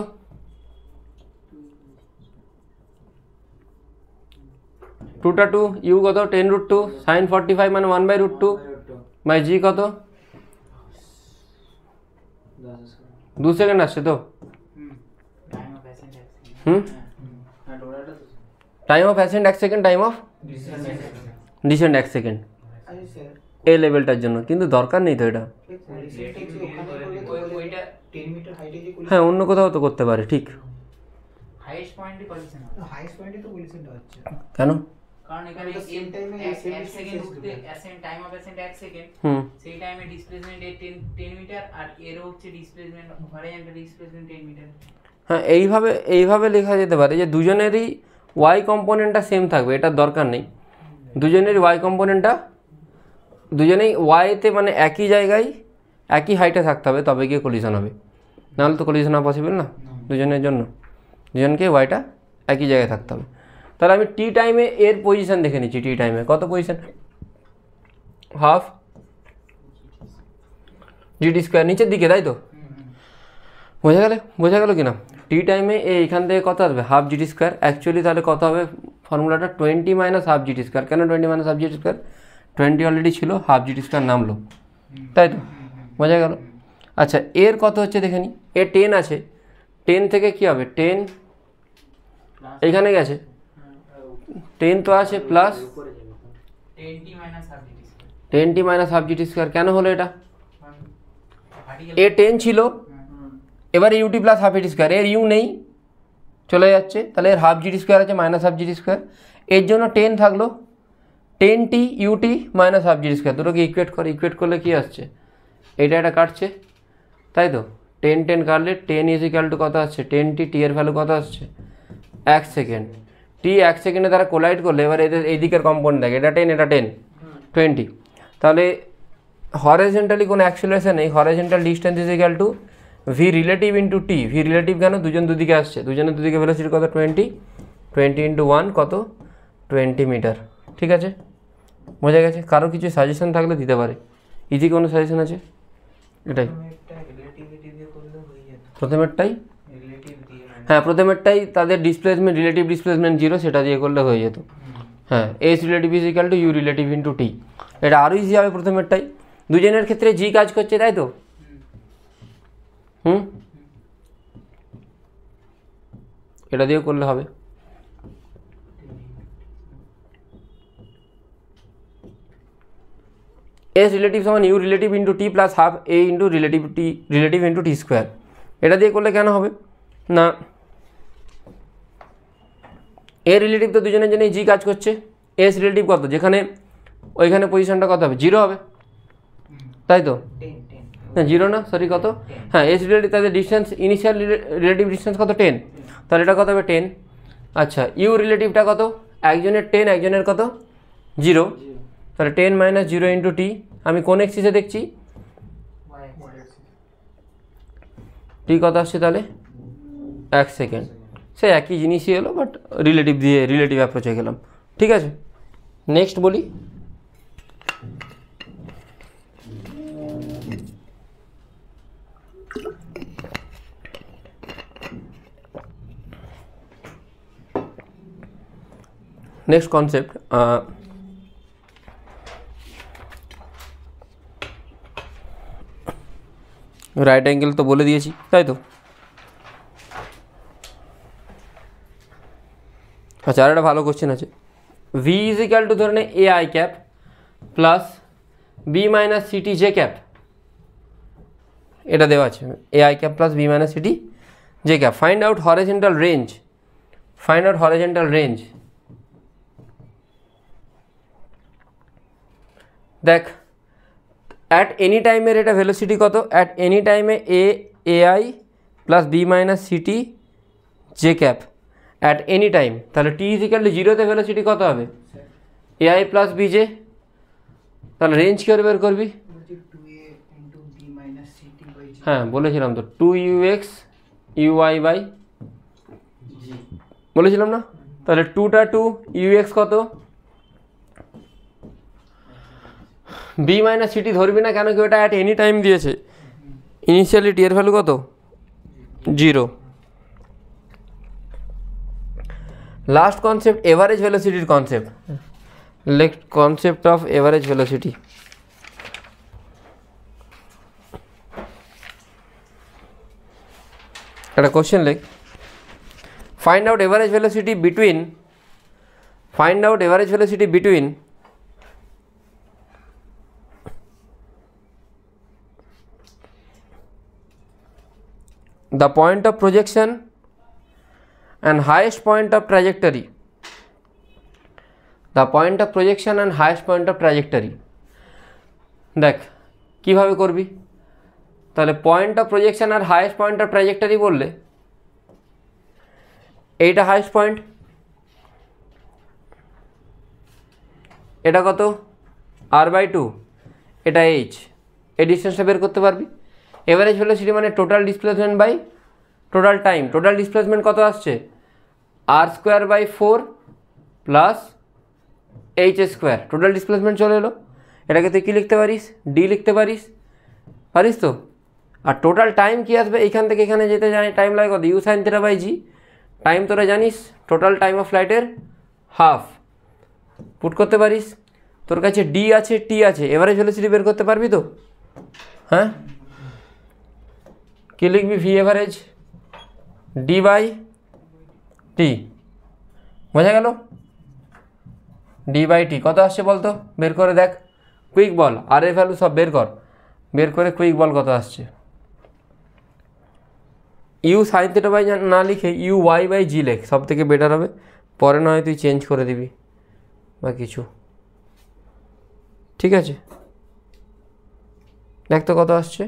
2টা 2, ইউ কত 10√2, sin 45 মানে 1/√2 বাই জি কত 2 সেকেন্ড আসছে তো। Time of ascent 1 second. হ্যাঁ, ডোরাটা তো time of ascent 1 second, time of descent 1 second আরে স্যার, এ লেভেলটার জন্য, কিন্তু দরকার নেই তো এটা। কোলিশনটা যে ওখানে করলে তো ওইটা 10 মিটার হাইটে যে কোলিশন, হ্যাঁ, অন্য কোথাও তো করতে পারে, ঠিক। হাইয়েস্ট পয়েন্টে কলিশন হবে। হাইয়েস্ট পয়েন্টে তো কোলিশনটা হচ্ছে। কেন, কারণ এখানে তো same time এ same 1 distance সেকেন্ড এসে উঠতে যাবে। Accent time of ascent 1 second, সেই টাইমে ডিসপ্লেসমেন্ট 10 মিটার আর এরও হচ্ছে ডিসপ্লেসমেন্ট হরিজন্টাল ডিসপ্লেসমেন্ট 10 মিটার। হ্যাঁ, এইভাবে লেখা যেতে পারে যে দুজনেরই ওয়াই কম্পোনেন্টটা সেম থাকবে, এটার দরকার নেই। দুজনেরই ওয়াই কম্পোনেন্টটা দুজনেই ওয়াইতে মানে একই জায়গায় একই হাইটে থাকতে হবে, তবে গিয়ে কলিশন হবে, নাহলে তো কলিশন হওয়া পসিবল না দুজনের জন্য। দুজনকে ওয়াইটা একই জায়গায় থাকতে হবে। তাহলে আমি টি টাইমে এর পজিশন দেখে নিচ্ছি। টি টাইমে কত পজিশন? হাফ জিটি স্কোয়ার, নিচের দিকে, তাই তো? বোঝা গেল কি না? টি টাইমে এইখান থেকে কত আসবে? Half g t square. অ্যাকচুয়ালি তাহলে কত হবে ফর্মুলাটা? 20 মাইনাস হাফ জিটি স্কোয়ার। কেন 20 minus half g t square? 20 already ছিল, হাফ জিটি স্কোয়ার নামলো, তাই তো? বোঝা গেল। আচ্ছা, এর কত হচ্ছে দেখে নিই। এ 10 আছে, 10 থেকে কী হবে? 10 এখানে গেছে, 10 তো আছে plus 10t minus half g t square. 10t minus half g t square. কেন হলো এটা? এ 10 ছিল, এবার u t plus half g t square, এর ইউ নেই, চলে যাচ্ছে, তাহলে এর হাফ জিটি স্কোয়ার আছে মাইনাস হাফ জিটি স্কোয়ার, এর জন্য 10 থাকলো, 10t u t minus half g t square, দুটোকে ইকুয়েট করলে কী আসছে? এটা কাটছে, তাই তো? 10 কাটলে 10 ইজিক্যাল টু কত আসছে? 10t, টি এর ভ্যালু কত আসছে? 1 সেকেন্ড। টি 1 সেকেন্ডে তারা কোলাইড করলে এবার এদের এই দিকের কম্পাউন্ড দেখে, এটা 10 এটা 10, 20। তাহলে হরিজন্টালি কোনো অ্যাক্সিলারেশন নেই, horizontal distance is equal to V relative into T. V relative কেন? দুজন দুদিকে আসছে, দুজনের দুদিকে ভেলোসিটি কত? 20 ইন্টু 1 কত? 20 মিটার। ঠিক আছে, বোঝা গেছে? কারো কিছু সাজেশন থাকলে দিতে পারে। ইজি কোনো সাজেশন আছে? এটাই প্রথমেরটাই, হ্যাঁ প্রথমেরটাই তাদের ডিসপ্লেসমেন্ট, রিলেটিভ ডিসপ্লেসমেন্ট 0, সেটা দিয়ে করলে হয়ে যেত। হ্যাঁ, S relative is equal to U relative into T, এটা আরও ইজি হবে প্রথমেরটাই। দুজনের ক্ষেত্রে জি কাজ করছে, তাই তো? এটা দিয়ে করলে হবে। এস রিলেটিভ সমান u relative into t plus half a into relative into T square. এটা দিয়ে করলে কেন হবে না, এ রিলেটিভ তো দুজনের জন্যই জি কাজ করছে, এস রিলেটিভ কত? যেখানে ওইখানে পজিশনটা কত হবে? 0 হবে, তাই তো? না 0 না, সরি কত? হ্যাঁ, এস রিলেটিভ তাদের ডিস্টেন্স, ইনিশিয়াল রিলেটিভ ডিস্টেন্স কত? 10, তাহলে এটা কত হবে? 10। আচ্ছা, ইউ রিলেটিভটা কত? একজনের 10, একজনের কত? 0, তাহলে 10 মাইনাস 0 ইন্টু টি। আমি কোন এক্সিসে দেখছি? টি কত আসছে তাহলে? 1 সেকেন্ড। সে একই জিনিসই হলো, বাট রিলেটিভ দিয়ে রিলেটিভ অ্যাপ্রোচে গেলাম। ঠিক আছে, নেক্সট বলি। নেক্সট কনসেপ্ট, রাইট অ্যাঙ্গেল তো বলে দিয়েছি, তাই তো? আচ্ছা, আর একটা ভালো কোশ্চেন আছে। ভি ইজ ইকাল টু ধরে নে a i cap plus b minus c t j cap, এটা দেওয়া আছে, a i cap plus b minus c t j cap. Find out horizontal range, find out horizontal range. দেখ, at any টাইমের এটা velocity কত? At any টাইমে a i plus b minus c t j cap at any time. তাহলে t is equal to 0তে velocity কত হবে? A i plus b j. তাহলে রেঞ্জ কী করে বের করবি? হ্যাঁ বলেছিলাম তো, 2ux uy বাই বলেছিলাম না? তাহলে 2টা 2, ux কত? বি মাইনাস সিটি ধরবি না, কেন কি ওটা অ্যাট এনি টাইম দিয়েছে। ইনিশিয়ালি টি এর ভ্যালু কত? 0। লাস্ট কনসেপ্ট, এভারেজ ভেলোসিটির কনসেপ্ট। লেখ কনসেপ্ট অফ এভারেজ ভেলোসিটি। একটা কোশ্চেন লেখ, find out average velocity between, find out average velocity between the point of projection and highest point of trajectory. The point of projection and highest point of trajectory. দেখ কীভাবে করবি, তাহলে point of projection আর highest point of trajectory বললে এইটা highest point, এটা কত r/2, এটা h, এই ডিস্টেন্সটা বের করতে পারবি। এভারেজ ভেলোসিটি মানে total displacement by total time. Total displacement কত আসছে, r²/4 plus h²। Total displacement চলে এলো, এটাকে তুই কী লিখতে পারিস, ডি লিখতে পারিস, পারিস তো। আর টোটাল টাইম কী আসবে, এইখান থেকে এখানে যেতে জানি টাইম লাগে কত, u/θ/g। টাইম তোরা জানিস টোটাল টাইম অফ ফ্লাইটের হাফ, পুট করতে পারিস। তোর কাছে ডি আছে, টি আছে, এভারেজ ভেলোসিটি বের করতে পারবি তো। হ্যাঁ, কী লিখবি, ভি এভারেজ d/t, বোঝা গেল। d/t কত আসছে বলতো, বের করে দেখ, কুইক বল, আর এর ভ্যালু সব বের কর, বের করে কুইক বল কত আসছে। u/θ না লিখে u/y/g লেখ, সব থেকে বেটার হবে। পরে নয় তুই চেঞ্জ করে দিবি বা কিছু, ঠিক আছে। দেখ তো কত আসছে,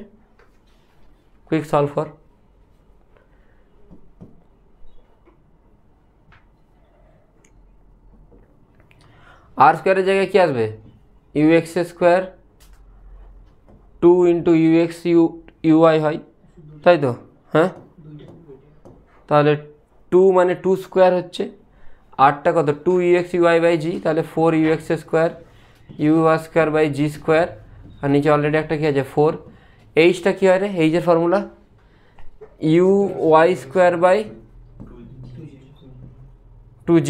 কুইক সলভ কর। আর স্কোয়ারের জায়গায় কী আসবে, ux² 2 × ux uy হয়, তাই তো। হ্যাঁ, তাহলে 2 মানে 2 স্কোয়ার হচ্ছে, আরটা কত 2ux uy/g, তাহলে 4ux² u²/g²। আর নিচে অলরেডি একটা কী আছে 4। এইচটা কী হয় রে, এইচের ফর্মুলা uy²/2g,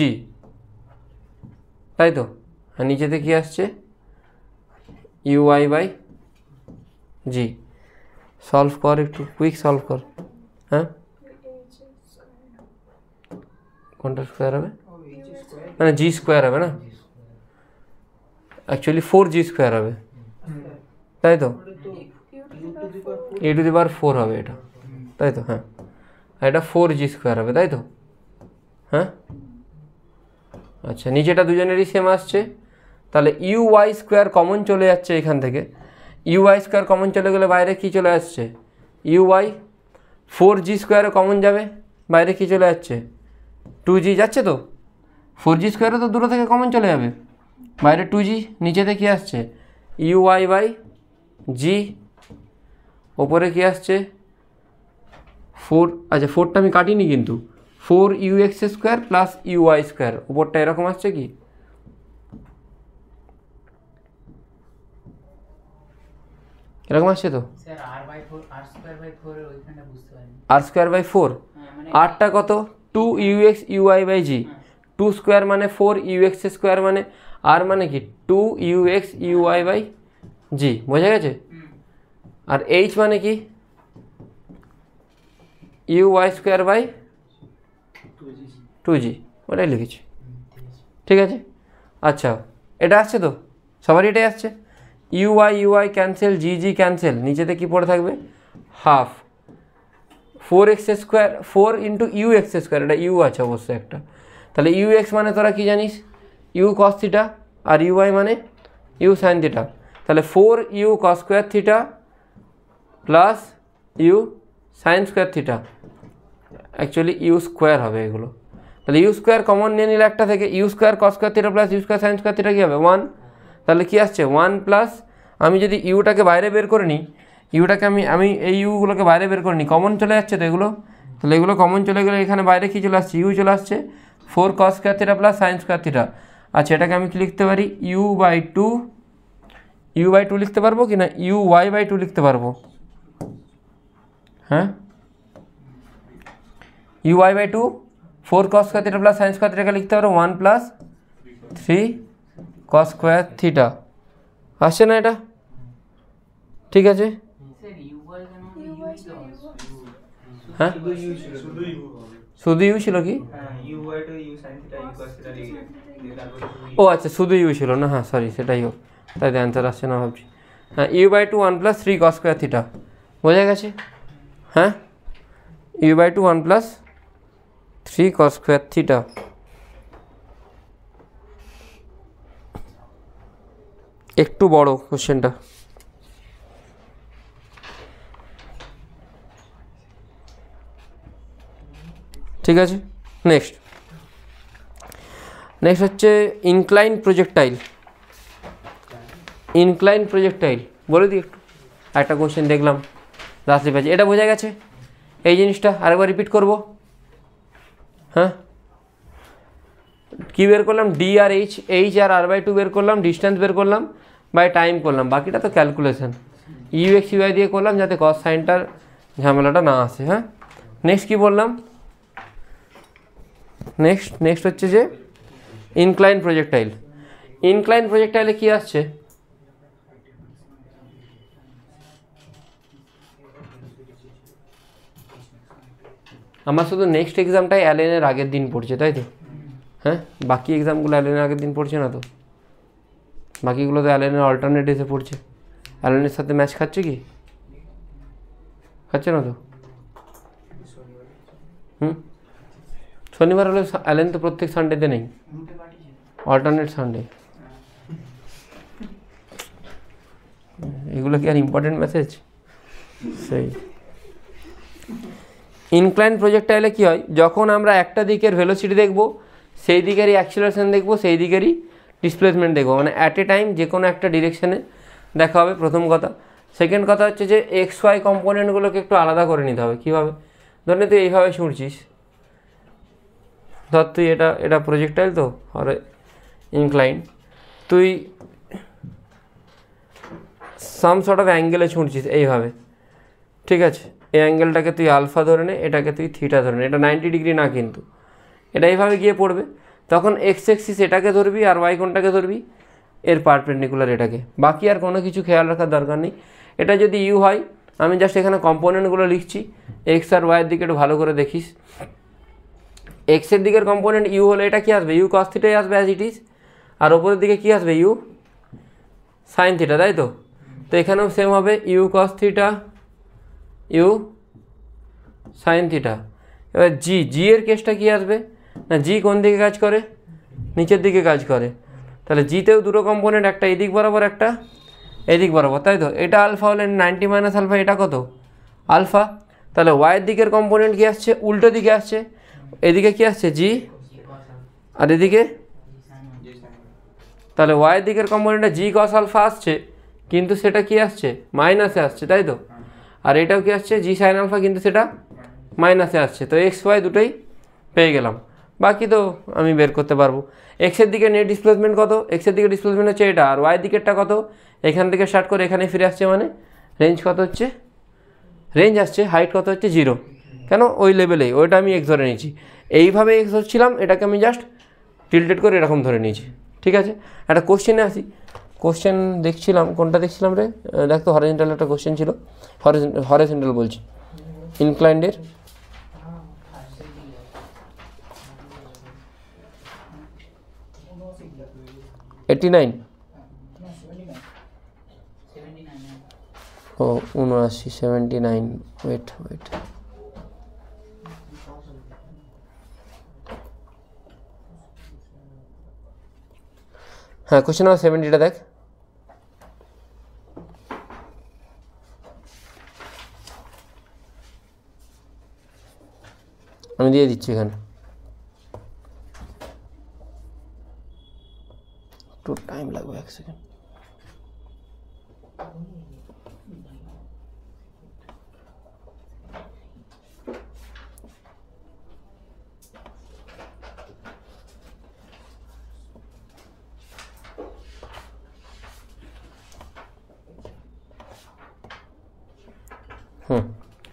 তাই তো। আর নিচেতে কী আসছে uy/g। সলভ কর, একটু কুইক সলভ কর। হ্যাঁ, কোনটা স্কোয়ার হবে, মানে জি স্কোয়ার হবে না, অ্যাকচুয়ালি 4g² হবে, তাই তো। a⁴ হবে এটা, তাই তো। হ্যাঁ, আর এটা 4g² হবে, তাই তো। হ্যাঁ, আচ্ছা, নিচেটা দুজনেরই সেম আসছে, তাহলে uy² কমন চলে যাচ্ছে এখান থেকে। uy² কমন চলে গেলে বাইরে কী চলে আসছে, uy। 4g² কমন যাবে, বাইরে কী চলে যাচ্ছে, 2g যাচ্ছে তো। 4g² তো দূর থেকে কমন চলে যাবে, বাইরে 2g, নিচেতে কী আসছে uy/g, ওপরে কী আসছে 4। আচ্ছা, 4টা আমি কাটিনি কিন্তু, 4ux² প্লাস uy², উপরটা এরকম আসছে কি, এরকম আসছে তো, r²/4। আরটা কত 2ux uy/g, 2 স্কোয়ার মানে 4ux² মানে আর মানে কি 2ux uy/g, বোঝা গেছে। আর h মানে কি uy²/2g, ওটাই লিখেছি, ঠিক আছে। আচ্ছা, এটা আসছে তো, সবারই এটাই আসছে। uy ক্যান্সেল, g ক্যান্সেল, নিচেতে কি পড়ে থাকবে, হাফ 4x², 4 × ux², এটা u আছে অবশ্যই একটা। তাহলে ux মানে তোরা কি জানিস, u cos θ, আর uy মানে u sin θ। তাহলে 4u cos² θ plus u sin² θ, actually u² হবে এগুলো। তাহলে u² কমন নিয়ে নিলে একটা থেকে, u² cos² θ plus u² sin² θ কী হবে 1। তাহলে কি আসছে 1 প্লাস, আমি যদি ইউটাকে বাইরে বের করে নিই, ইউটাকে আমি এই ইউগুলোকে বাইরে বের করে নিই, কমন চলে যাচ্ছে তো এগুলো। তাহলে এগুলো কমন চলে গেলে এখানে বাইরে কী চলে আসছে, ইউ চলে আসছে 4 cos² θ প্লাস sin² θ। আচ্ছা, এটাকে আমি কি লিখতে পারি, u/2 লিখতে পারবো কি না, uy/2 লিখতে পারবো। হ্যাঁ, uy/2 4 cos² θ প্লাস sin² θ লিখতে পারবো 1 প্লাস 3 cos² θ, আসছে না এটা, ঠিক আছে। হ্যাঁ, শুধু ইউ ছিল কি, ও আচ্ছা, শুধু ইউ ছিল না, হ্যাঁ সরি, সেটাই হোক, তাই অ্যান্সার আসছে না ভাবছি। হ্যাঁ, u/2 1 প্লাস 3 cos² θ, বোঝা গেছে। হ্যাঁ, u/2 1 প্লাস 3 cos² θ। একটু বড় কোশ্চেনটা। ঠিক আছে, নেক্সট হচ্ছে ইনক্লাইন প্রজেক্টাইল। বলে দিই একটু, একটা কোশ্চেন দেখলাম রাত্রি পেয়েছি, এটা বোঝা গেছে। এই জিনিসটা আরেকবার রিপিট করব। হ্যাঁ, কী বের করলাম? ডি আর এইচ আর r/2 বের করলাম, ডিস্টেন্স বের করলাম, বাই টাইম করলাম, বাকিটা তো ক্যালকুলেশন ইউএক্স ইউআই দিয়ে করলাম যাতে কস সাইনটার ঝামেলাটা না আসে। হ্যাঁ, নেক্সট কী বললাম? নেক্সট হচ্ছে যে ইনক্লাইন প্রজেক্টাইলে কি আসছে? আমার শুধু নেক্সট এক্সামটাই অ্যালেনের আগের দিন পড়ছে, তাই তো? হ্যাঁ, বাকি এক্সামগুলো অ্যালেনের আগের দিন পড়ছে না তো, বাকিগুলো তো অ্যালেনের অল্টারনেট এসে পড়ছে। অ্যালেনের সাথে ম্যাচ খাচ্ছে কি? খাচ্ছে না তো? শনিবার হলে অ্যালেন তো প্রত্যেক সানডেতে নেই, অল্টারনেট সানডে। এগুলো কি আর ইম্পর্টেন্ট মেসেজ? সেই ইনক্লাইন প্রজেক্টাইলে কী হয়, যখন আমরা একটা দিকের ভেলোসিটি দেখব, সেই দিকেরই অ্যাক্সিলারেশন দেখব, সেই দিকেরই ডিসপ্লেসমেন্ট দেখব, মানে অ্যাট এ টাইম যে কোনো একটা ডিরেকশানে দেখা হবে, প্রথম কথা। সেকেন্ড কথা হচ্ছে যে এক্স ওয়াই কম্পোনেন্টগুলোকে একটু আলাদা করে নিতে হবে। কীভাবে? ধরে তুই এইভাবে ছুঁড়ছিস, ধর তুই এটা প্রজেক্টাইল তো আর ইনক্লাইন, তুই সাম সর্ট অফ অ্যাঙ্গেলে ছুঁড়ছিস এইভাবে, ঠিক আছে? এই অ্যাঙ্গেলটাকে তুই আলফা ধরে নে, এটাকে তুই থিটা ধরে নে, এটা 90 ডিগ্রি না কিন্তু, এটা এইভাবে গিয়ে পড়বে। তখন এক্স এক্সিস এটাকে ধরবি আর ওয়াই কোনটাকে ধরবি? এর পারপেন্ডিকুলার এটাকে। বাকি আর কোনো কিছু খেয়াল রাখার দরকার নেই। এটা যদি ইউ হয়, আমি জাস্ট এখানে কম্পোনেন্টগুলো লিখছি, এক্স আর ওয়াইয়ের দিকে একটু ভালো করে দেখিস। এক্সের দিকের কম্পোনেন্ট ইউ হলে এটা কী আসবে? ইউ কস থিটাই আসবে অ্যাজ ইট ইজ। আর ওপরের দিকে কী আসবে? ইউ সাইন থিটা, তাই তো? তো এখানেও সেম হবে, u cos theta, u sine theta. এবার জি এর কেসটা কী আসবে? না, জি কোন দিকে কাজ করে? নিচের দিকে কাজ করে। তাহলে জিতেও দুটো কম্পোনেন্ট, একটা এদিক বরাবর, একটা এদিক বরাবর, তাই তো? এটা আলফা হলে 90 মাইনাস আলফা, এটা কত? আলফা। তাহলে ওয়াইয়ের দিকের কম্পোনেন্ট কী আসছে? উল্টো দিকে আসছে। এদিকে কী আসছে? জি, আর এদিকে, তাহলে ওয়াইয়ের দিকের কম্পোনেন্টটা জি কস আলফা আসছে, কিন্তু সেটা কি আসছে? মাইনাসে আসছে, তাই তো? আর এটাও কি আসছে? জি সাইন আলফা, কিন্তু সেটা মাইনাসে আসছে। তো এক্স ওয়াই দুটোই পেয়ে গেলাম, বাকি তো আমি বের করতে পারবো। এক্সের দিকে নেট ডিসপ্লেসমেন্ট কত? এক্সের দিকে ডিসপ্লেসমেন্ট হচ্ছে এটা, আর ওয়াইয়ের দিকেরটা কত? এখান থেকে স্টার্ট করে এখানে ফিরে আসছে, মানে রেঞ্জ কত হচ্ছে? রেঞ্জ আসছে, হাইট কত হচ্ছে? 0। কেন? ওই লেভেলেই, ওইটা আমি এক্স ধরে নিয়েছি। এইভাবে এক্স ধরছিলাম, এটাকে আমি জাস্ট টিল্টেড করে এরকম ধরে নিয়েছি, ঠিক আছে? একটা কোশ্চেনে আসি। কোশ্চেন দেখছিলাম, কোনটা দেখছিলাম রে? দেখ তো, হরিজেন্টাল একটা কোশ্চেন ছিল, হরিজেন্টাল বলছি, ইনক্লাইন্ডের। এইটি 79 ও 79, 79, ওয়েট। হ্যাঁ, কোশ্চেন নাম্বার 70টা দেখ। আমি দিয়ে দিচ্ছি এখানে, একটু টাইম লাগবে, 1 সেকেন্ড।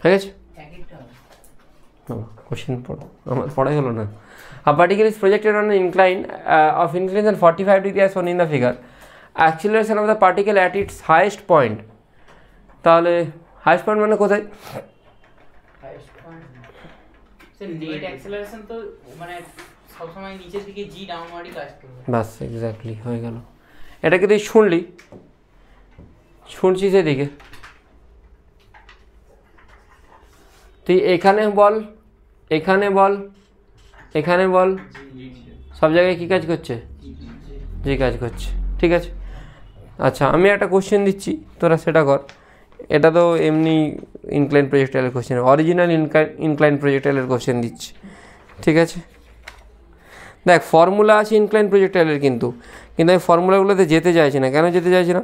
হয়ে গেছে? কোশ্চেন পড়ো, আমার পড়াই হলো না। A particle is projected on an incline of inclination 45 degree as shown in the figure. Acceleration of the particle at its highest point. তাহলে হাইস্ট পয়েন্ট মানে কোথায়? Highest point sir, net acceleration তো মানে সব সময় নিচের দিকে জি ডাউনওয়ার্ডই কাজ করবে। বাস, এক্স্যাক্টলি হয়ে গেল। এটাকে তুই শুনছিস এদিকে, তুই এখানে বল, এখানে বল, সব জায়গায় কী কাজ করছে? জি কাজ করছে, ঠিক আছে? আচ্ছা আমি একটা কোশ্চেন দিচ্ছি, তোরা সেটা কর। এটা তো এমনি ইনক্লাইন প্রজেক্টাইলের কোশ্চেন, অরিজিনাল ইনক্লাইন প্রজেক্টাইলের কোশ্চেন দিচ্ছি, ঠিক আছে? দেখ ফর্মুলা আছে ইনক্লাইন প্রজেক্টাইলের, কিন্তু আমি ফর্মুলাগুলোতে যেতে চাইছি না। কেন যেতে চাইছি না?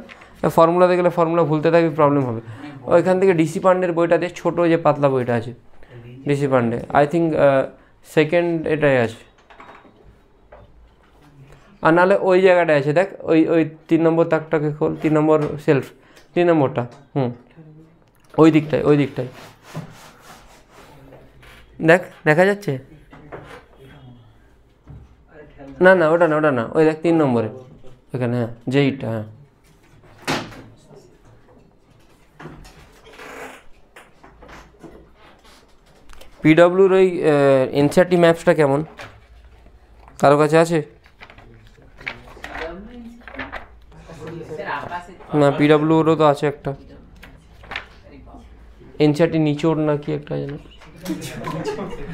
ফর্মুলাতে গেলে ফর্মুলা ভুলতে থাকবে, প্রবলেম হবে। ওইখান থেকে ডিসি পান্ডের বইটাতে ছোটো যে পাতলা বইটা আছে DC Pandey, I think second এটাই আছে, আর নাহলে ওই জায়গাটায় আছে, দেখ ওই 3 নম্বর তাকটাকে খোল, 3 নম্বর সেলফ, 3 নম্বরটা, ওই দিকটায় দেখ, দেখা যাচ্ছে? না না ওটা না, ওই দেখ 3 নম্বরে ওইখানে, হ্যাঁ যেইটা, হ্যাঁ পিডব্লিউর ওই এনসিআরটি ম্যাপসটা কেমন কারো কাছে আছে? না পিডব্লিউরও তো আছে একটা, এনসিআরটি নিচোর না কি একটা যেন,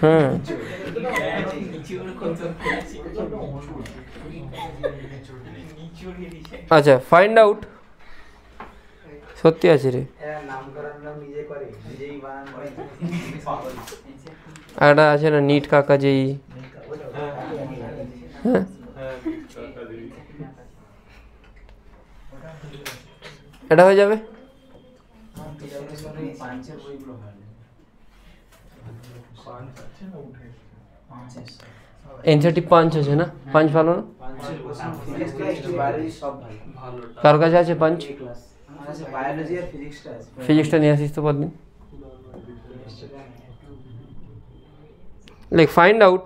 হ্যাঁ আচ্ছা ফাইন্ড আউট, সত্যি আছে রে, একটা আছে না নিট কাকা যেই, হ্যাঁ এটা হয়ে যাবে। এনসিআরটি 5 আছে না? 5 ভালো না? কার কাছে আছে 5? ফিজিক্সটা নিয়ে আসিস তো পরদিন। লাইক ফাইন্ড আউট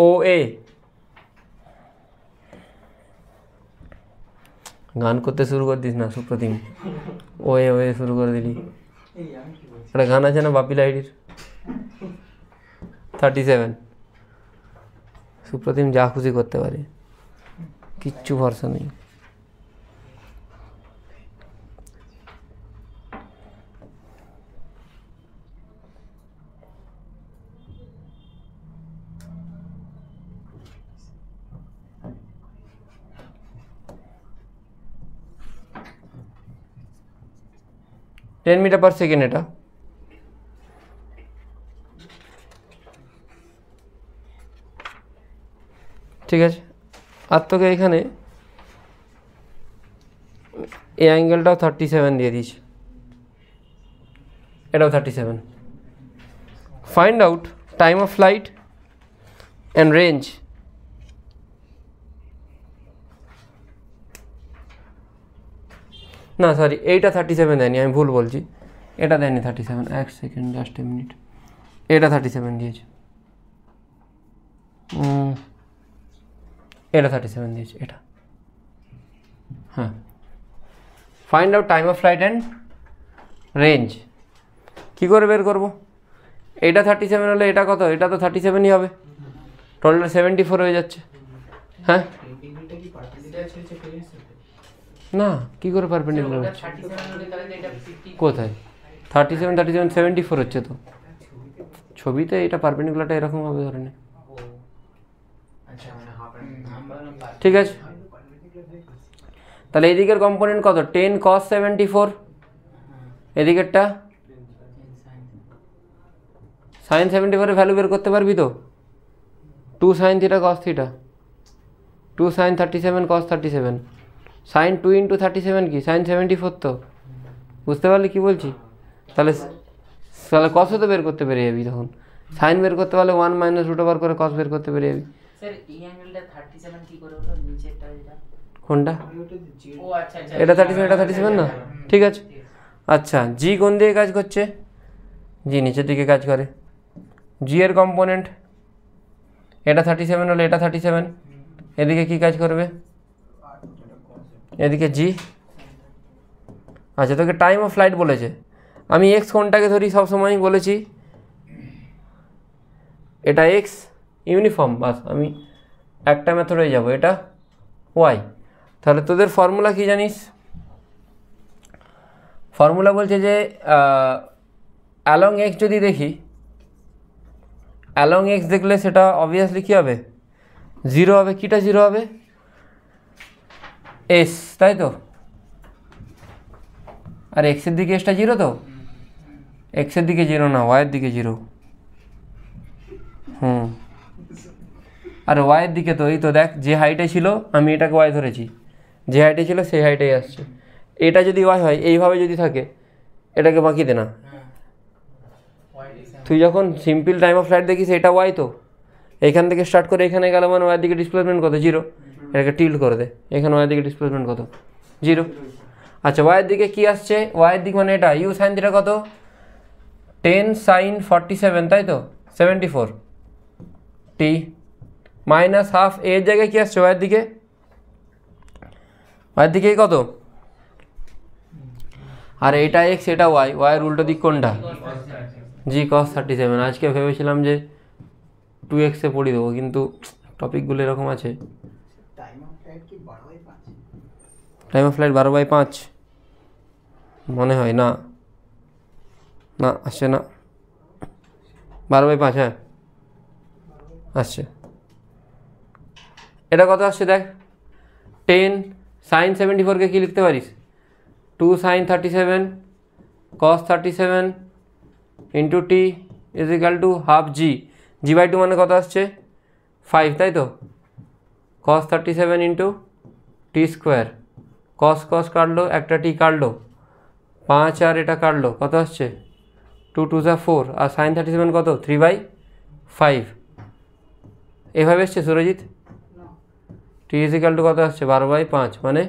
OA গান করতে শুরু করে দিস না সুপ্রতিম, ওয়ে শুরু করে দিলি। একটা গান আছে না বাপি লাইডির 37, সুপ্রতিম যা খুশি করতে পারে, কিচ্ছু ভরসা নেই। টেন মিটার পার সেকেন্ড এটা, ঠিক আছে? আর তোকে এখানে এই অ্যাঙ্গেলটাও 37 দিয়ে দিয়েছি, এটাও 37। Find out time of flight and range. না সরি, এইটা 37 দেয়নি, আমি ভুল বলছি, এটা দেয়নি 37, 1 সেকেন্ড জাস্ট এ মিনিট, এটা 37 দিয়েছে, এটা 37 দিয়েছে এটা, হ্যাঁ। Find out time of flight and range. কী করে বের করবো? এটা 37 হলে এটা কত? এটা তো 37ই হবে, টোটালটা 74 হয়ে যাচ্ছে, হ্যাঁ না কী করে পারপেন্ডিকুলার হচ্ছে? কোথায় 37 74 হচ্ছে তো ছবিতে, এটা পারপেন্ডিকুলারটা এরকম হবে ধরে নে, ঠিক আছে? তাহলে এদিকের কম্পোনেন্ট কত? 10 cos 74, এদিকেরটা sin 74 এর ভ্যালু বের করতে পারবি তো? 2 sin theta cos theta, 2 sin 37 cos 37, sin 2 into 37 কি? sin 74 তো, বুঝতে পারলি কি বলছি? তাহলে cos তো বের করতে পেরে যাবি তখন, sin বের করতে পারলে 1 - √/, করে cos বের করতে পেরে যাবি। স্যার এই অ্যাঙ্গেলটা 37 কি করে হলো? নিচেরটা এটা কোনটা? ও আচ্ছা আচ্ছা, এটা 37, এটা 37 না, ঠিক আছে। আচ্ছা জি কোন দিকে কাজ করছে? জি নিচের দিকে কাজ করে। জি এর কম্পোনেন্ট এটা 37 হলে এটা 37, এদিকে কি কাজ করবে? এদিকে জি। আচ্ছা তোকে টাইম অফ ফ্লাইট বলেছে, আমি এক্স কোনটাকে ধরি সবসময় বলেছি, এটা এক্স ইউনিফর্ম, বাস আমি একটা মেথড হয়ে যাব, এটা ওয়াই। তাহলে তোদের ফর্মুলা কি জানিস? ফর্মুলা বলছে যে অ্যালং এক্স যদি দেখি, অ্যালং এক্স দেখলে সেটা অবভিয়াসলি কী হবে, জিরো হবে। কীটা জিরো হবে? এস, তাই তো? আর এক্সের দিকে এসটা জিরো তো, এক্সের দিকে জিরো না, ওয়াইয়ের দিকে জিরো। আর ওয়াইয়ের দিকে তো এই তো দেখ, যে হাইটে ছিল আমি এটাকে ওয়াই ধরেছি, যে হাইটে ছিল সেই হাইটেই আসছে। এটা যদি ওয়াই হয়, এইভাবে যদি থাকে, এটাকে বাঁকি দে না। তুই যখন সিম্পল টাইম অফ ফ্লাইট দেখিস এটা ওয়াই তো, এখান থেকে স্টার্ট করে এখানে গেল মানে ওয়াইয়ের দিকে ডিসপ্লেসমেন্ট কত? জিরো। এটাকে টিল্ট করে দে, এখানে ওয়াইয়ের দিকে ডিসপ্লেসমেন্ট কত? জিরো। আচ্ছা, ওয়াইয়ের দিকে কী আসছে? ওয়াইয়ের দিক মানে এটা ইউ সাইন থিটা কত? 10 sin 47, তাই তো? 74 টি মাইনাস হাফ। এর জায়গায় কী আসছে ওয়াইয়ের দিকে? ওয়াইয়ের দিকে কত? আর এটা এক্স, এটা ওয়াই। ওয়াইয়ের উল্টো দিক কোনটা? জি cos 37। আজকে ভেবেছিলাম যে 2x-এ পড়ি দেবো, কিন্তু টপিকগুলো এরকম আছে। টাইম অফ ফ্লাইট কি 12/5? টাইম অফ ফ্লাইট 12/5 মনে হয় না, না আসছে না, 12/5 হ্যাঁ আসছে। এটা কত আসছে দেখ, 10 sin 74-কে কী লিখতে পারিস? 2 sin 37 cos 37 into T is equal to half G. জি/2 মানে কত আসছে? 5, তাই তো? cos 37 ইন্টু টি স্কোয়ার। cos cos কাটলো, একটা টি কাটলো, 5 আর এটা কাটলো, কত আসছে? 2 2 যা 4। আর sin 37 কত? 3/5। এভাবে এসছে সুরজিৎ? টি ইজ ইকাল টু কত আসছে? 12/5 মানে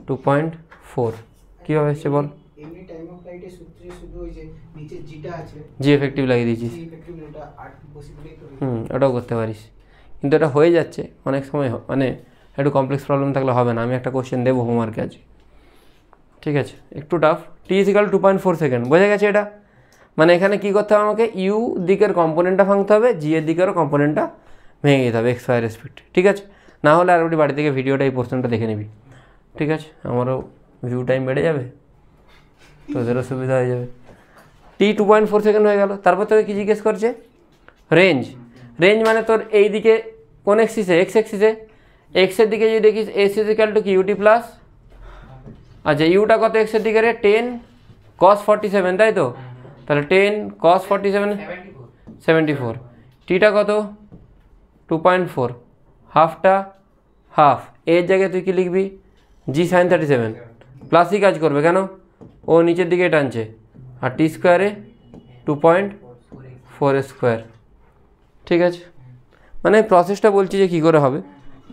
2.4। কীভাবে এসছে বল? এমনি টাইম অফ ফ্লাইটের সূত্রে শুধু ওই যে নিচে জিটা আছে, জি এফেক্টিভ লাগিয়ে দিয়েছিস। জি ইফেক্টিভ এটা 8 পসিবলি তো। ওটাও করতে পারিস, কিন্তু এটা হয়ে যাচ্ছে অনেক সময়, মানে একটু কমপ্লেক্স প্রবলেম থাকলে হবে না। আমি একটা কোশ্চেন দেবো হোমওয়ার্কে আজকে, ঠিক আছে? একটু tough. T is equal 2.4 second, বোঝা গেছে এটা? মানে এখানে কী করতে হবে আমাকে? ইউ দিকের কম্পোনেন্টটা ভাঙতে হবে, জি এর দিকেরও কম্পোনেন্টটা ভেঙে যেতে হবে, এক্স ওয়াই রেসপেক্ট, ঠিক আছে? না হলে আর বাড়ি থেকে ভিডিওটা এই পোর্শনটা দেখে নিবি, ঠিক আছে? আমারও ভিউ টাইম বেড়ে যাবে, তোদেরও সুবিধা হয়ে যাবে। টি 2.4 সেকেন্ড হয়ে গেল। তারপর তোকে কী জিজ্ঞেস করছে? রেঞ্জ। রেঞ্জ মানে তোর এই দিকে কোন এক্সিসে? এক্স এক্সিসে। এক্সের দিকে যদি দেখিস এস ইজ ইকাল টু কি ইউটি প্লাস, আচ্ছা ইউটা কত এক্সের দিকে রে? 10 cos 47, তাই তো? তাহলে 10 cos 47 74। টিটা কত? 2.4। হাফটা হাফ, এর জায়গায় তুই কি লিখবি? জি সাইন 37 প্লাসই কাজ করবে, কেন? ও নিচের দিকে টানছে। আর টি স্কোয়ারে 2.4 স্কোয়ার, ঠিক আছে? মানে প্রসেসটা বলছি যে কী করে হবে,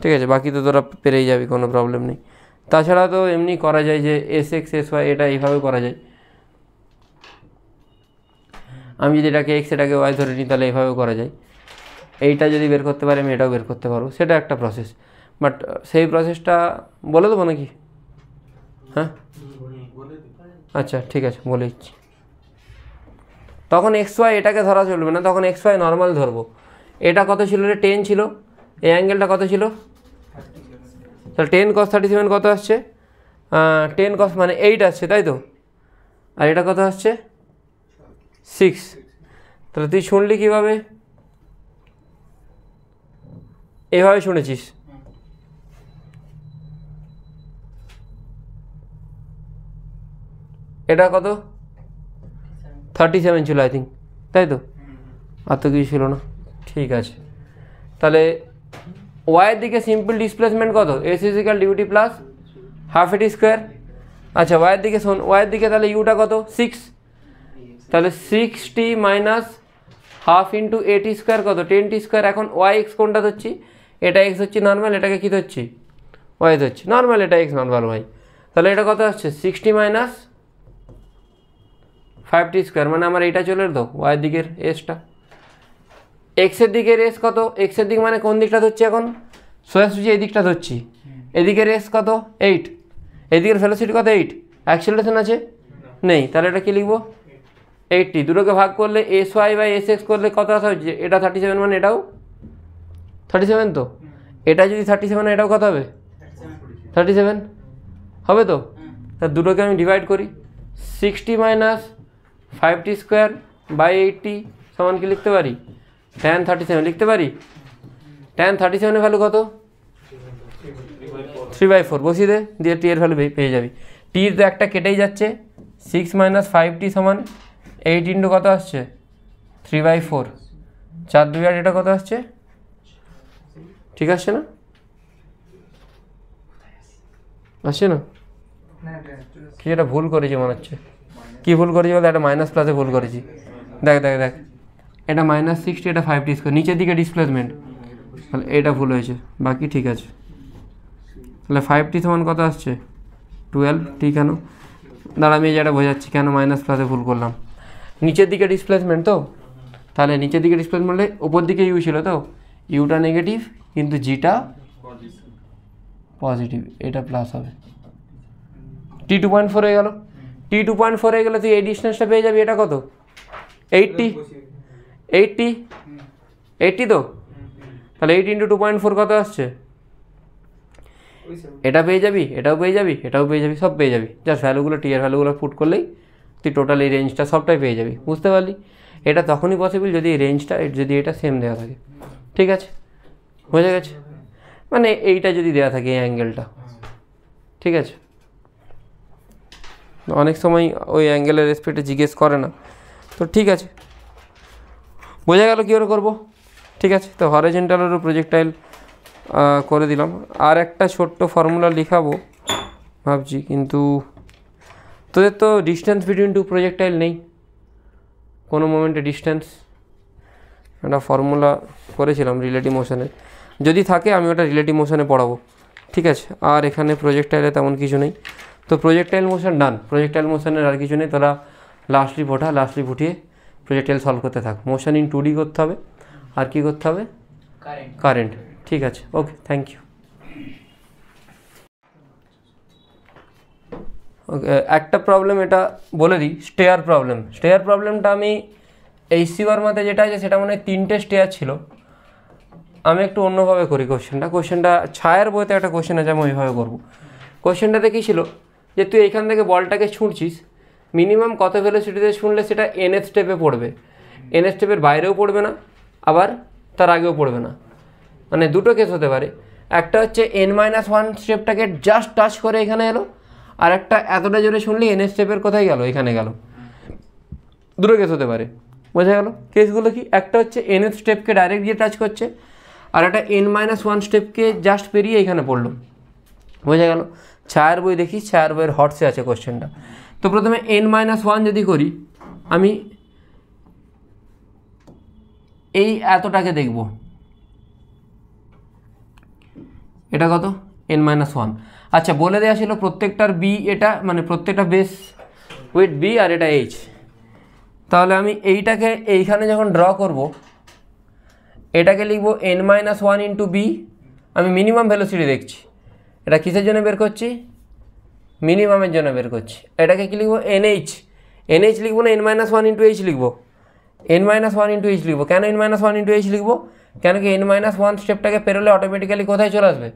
ঠিক আছে? বাকি তো তোরা পেরেই যাবি, কোনো প্রবলেম নেই। তাছাড়া তো এমনি করা যায় যে এস এক্স এস ওয়াই, এটা এইভাবে করা যায়। আমি যদি এটাকে এক্স এটাকে ওয়াই ধরে নিই তাহলে এইভাবেও করা যায়। এইটা যদি বের করতে পারি আমি এটাও বের করতে পারবো, সেটা একটা প্রসেস। বাট সেই প্রসেসটা বলে দেবো নাকি? হ্যাঁ আচ্ছা ঠিক আছে, বলে দিচ্ছি। তখন এক্স ওয়াই এটাকে ধরা চলবে না, তখন এক্স ওয়াই নর্মাল ধরবো। এটা কত ছিল রে? 10 ছিল। এই অ্যাঙ্গেলটা কত ছিল? তাহলে 10 cos 37 কত আসছে? 10 cos মানে 8 আসছে, তাই তো? আর এটা কত আসছে? 6। তাহলে তুই শুনলি কীভাবে? এভাবে শুনেছিস। এটা কত? 37 ছিল আই থিঙ্ক, তাই তো? আর তো কিছু ছিল না, ঠিক আছে। তাহলে ওয়াইয়ের দিকে সিম্পল ডিসপ্লেসমেন্ট কত? S is equal duty plus half এটি স্কোয়ার। আচ্ছা ওয়াইয়ের দিকে শোন, ওয়াইয়ের দিকে তাহলে ইউটা কত? 6। তাহলে 6t মাইনাস হাফ ইন্টু এটি স্কোয়ার কত? 10t square. এখন ওয়াই এক্স কোনটা ধরছি? এটা এক্স হচ্ছে নর্মাল, এটাকে কী ধরছি? ওয়াই ধরছি নর্মাল, এটা এক্স নর্মাল ওয়াই। তাহলে এটা কত আসছে? 60 মাইনাস 5t স্কোয়ার, মানে আমার এইটা চলে এলো ওয়াইয়ের দিকের এসটা। এক্সের দিকের এস কত? এক্সের দিক মানে কোন দিকটা ধরছি এখন? সোজাসুজি এই দিকটা ধরছি। এদিকের এস কত? 8। এদিকের ভেলোসিটি কত? 8। অ্যাক্সিলারেশন আছে? নেই। তাহলে এটা কী লিখবো? 80। দুটোকে ভাগ করলে s y by s x করলে কত আসা হচ্ছে? এটা 37 মানে এটাও 37 তো? এটা যদি 37 এটাও কত হবে? 37 হবে তো? তা দুটোকে আমি ডিভাইড করি। 60 মাইনাস 5t স্কোয়ার বাই 80 সমান কি লিখতে পারি? tan 37 লিখতে পারি। tan 37 এর ভ্যালু কত? 3/4 বসিয়ে দে, দিয়ে টি এর ভ্যালু পেয়ে যাবি। টি তো একটা কেটেই যাচ্ছে, 6 - 5t সমান 8 ইন্টু কত আসছে 3/4, 4 2 8, এটা কত আসছে? ঠিক আসছে না? আসছে না? কি এটা ভুল করেছি মনে হচ্ছে। কি ভুল করেছি বলতে, একটা মাইনাস প্লাসে ভুল করেছি। দেখ দেখ দেখ, এটা -60, এটা 5t², নিচের দিকে ডিসপ্লেসমেন্ট, তাহলে এটা ভুল হয়েছে, বাকি ঠিক আছে। তাহলে 5t সমান কত আসছে 12। ঠিক, কেন দাঁড়া আমি যেটা বোঝাচ্ছি কেন মাইনাস প্লাসে ভুল করলাম। নিচের দিকে ডিসপ্লেসমেন্ট তো, তাহলে নিচের দিকে ডিসপ্লেসমেন্টে ওপর দিকে ইউ ছিল, তো ইউটা নেগেটিভ কিন্তু জিটা পজিটিভ, এটা প্লাস হবে। টি 2.4 হয়ে গেল। টি 2.4 হয়ে গেলে তুই এই ডিস্টেন্সটা পেয়ে যাবি। এটা কত? 80 তো, তাহলে 8 × 2.4 কত আসছে? এটা পেয়ে যাবি, এটাও পেয়ে যাবি, এটাও পেয়ে যাবি, সব পেয়ে যাবি। জাস্ট ভ্যালুগুলো, টি এর ভ্যালুগুলো পুট করলেই তুই টোটাল এই রেঞ্জটা সবটাই পেয়ে যাবি। বুঝতে পারলি? এটা তখনই পসিবল যদি এই রেঞ্জটা, যদি এটা সেম দেওয়া থাকে। ঠিক আছে, বোঝা গেছে? মানে এইটা যদি দেওয়া থাকে, এই অ্যাঙ্গেলটা, ঠিক আছে। অনেক সময় ওই অ্যাঙ্গেলের রেসপেক্টে জিজ্ঞেস করে না, তো ঠিক আছে, বোঝা গেল কী করে করবো। ঠিক আছে, তো হরিজন্টালেরও প্রজেক্টাইল করে দিলাম। আর একটা ছোট্ট ফর্মুলা লিখাবো ভাবছি, কিন্তু তোদের তো ডিস্টেন্স বিটুইন টু প্রজেক্টাইল নেই, কোনো মোমেন্টে ডিস্টেন্স, একটা ফর্মুলা করেছিলাম রিলেটিভ মোশনের, যদি থাকে আমি ওটা রিলেটিভ মোশনে পড়াবো। ঠিক আছে, আর এখানে প্রজেক্টাইলে তেমন কিছু নেই, তো প্রজেক্টাইল মোশন ডান। প্রজেক্টাইল মোশনের আর কিছু নেই, তোরা লাস্টলি ফুটিয়ে প্রজেক্টাইল সলভ করতে থাক। মোশন ইন 2D করতে হবে, আর কি করতে হবে? কারেন্ট। ঠিক আছে, ওকে, থ্যাংক ইউ। ওকে, একটা প্রবলেম এটা বলে দিই, স্টেয়ার প্রবলেম। স্টেয়ার প্রবলেমটা আমি এইচসি ওয়ার্মাতে যেটা আছে সেটা মনে হয় 3টে স্টেয়ার ছিল, আমি একটু অন্যভাবে করি কোশ্চেনটা ছায়ার বইতে একটা কোশ্চেন আছে, আমি ওইভাবে করবো। কোশ্চেনটাতে কী ছিল যে তুই এখান থেকে বলটাকে ছুঁড়ছিস, মিনিমাম কত ভেলোসিটিতে ছুঁড়লে সেটা nth স্টেপে পড়বে, nth স্টেপের বাইরেও পড়বে না, আবার তার আগেও পড়বে না। মানে দুটো কেস হতে পারে, একটা হচ্ছে n-1 স্টেপটাকে জাস্ট টাচ করে এখানে এলো, আর একটা এতটা জোরে শুনলি nth স্টেপের কোথায় গেল, এখানে গেল। দুটো কেস হতে পারে, বোঝা গেল? কেসগুলো কি? একটা হচ্ছে nth স্টেপকে ডাইরেক্ট গিয়ে টাচ করছে, আর একটা n-1 স্টেপকে জাস্ট পেরিয়ে এখানে পড়লো, বোঝা গেল? ছায়ার বই দেখি, ছায়ার বইয়ের হটসে আছে কোশ্চেনটা। তো প্রথমে n-1 যদি করি, আমি এই এতটাকে দেখব, এটা কত? n-1। আচ্ছা, বলে দেওয়া ছিল প্রত্যেকটার বি, এটা মানে প্রত্যেকটা বেস উইথ বি, আর এটা এইচ। তাহলে আমি এইটাকে এইখানে যখন ড্র করব, এটাকে লিখব n-1 ইন্টু বি। আমি মিনিমাম ভেলোসিটি দেখছি, এটা কিসের জন্য বের করছি? মিনিমামের জন্য বের করছি। এটাকে কি লিখবো? এনএইচ। এনএইচ লিখবো না n-1 ইন্টু এইচ লিখবো? n-1 ইন্টু এইচ লিখবো। কেন n-1 ইন্টু এইচ লিখবো? কেন কি n-1 স্টেপটাকে পেরোলে অটোমেটিক্যালি কোথায় চলে আসবে?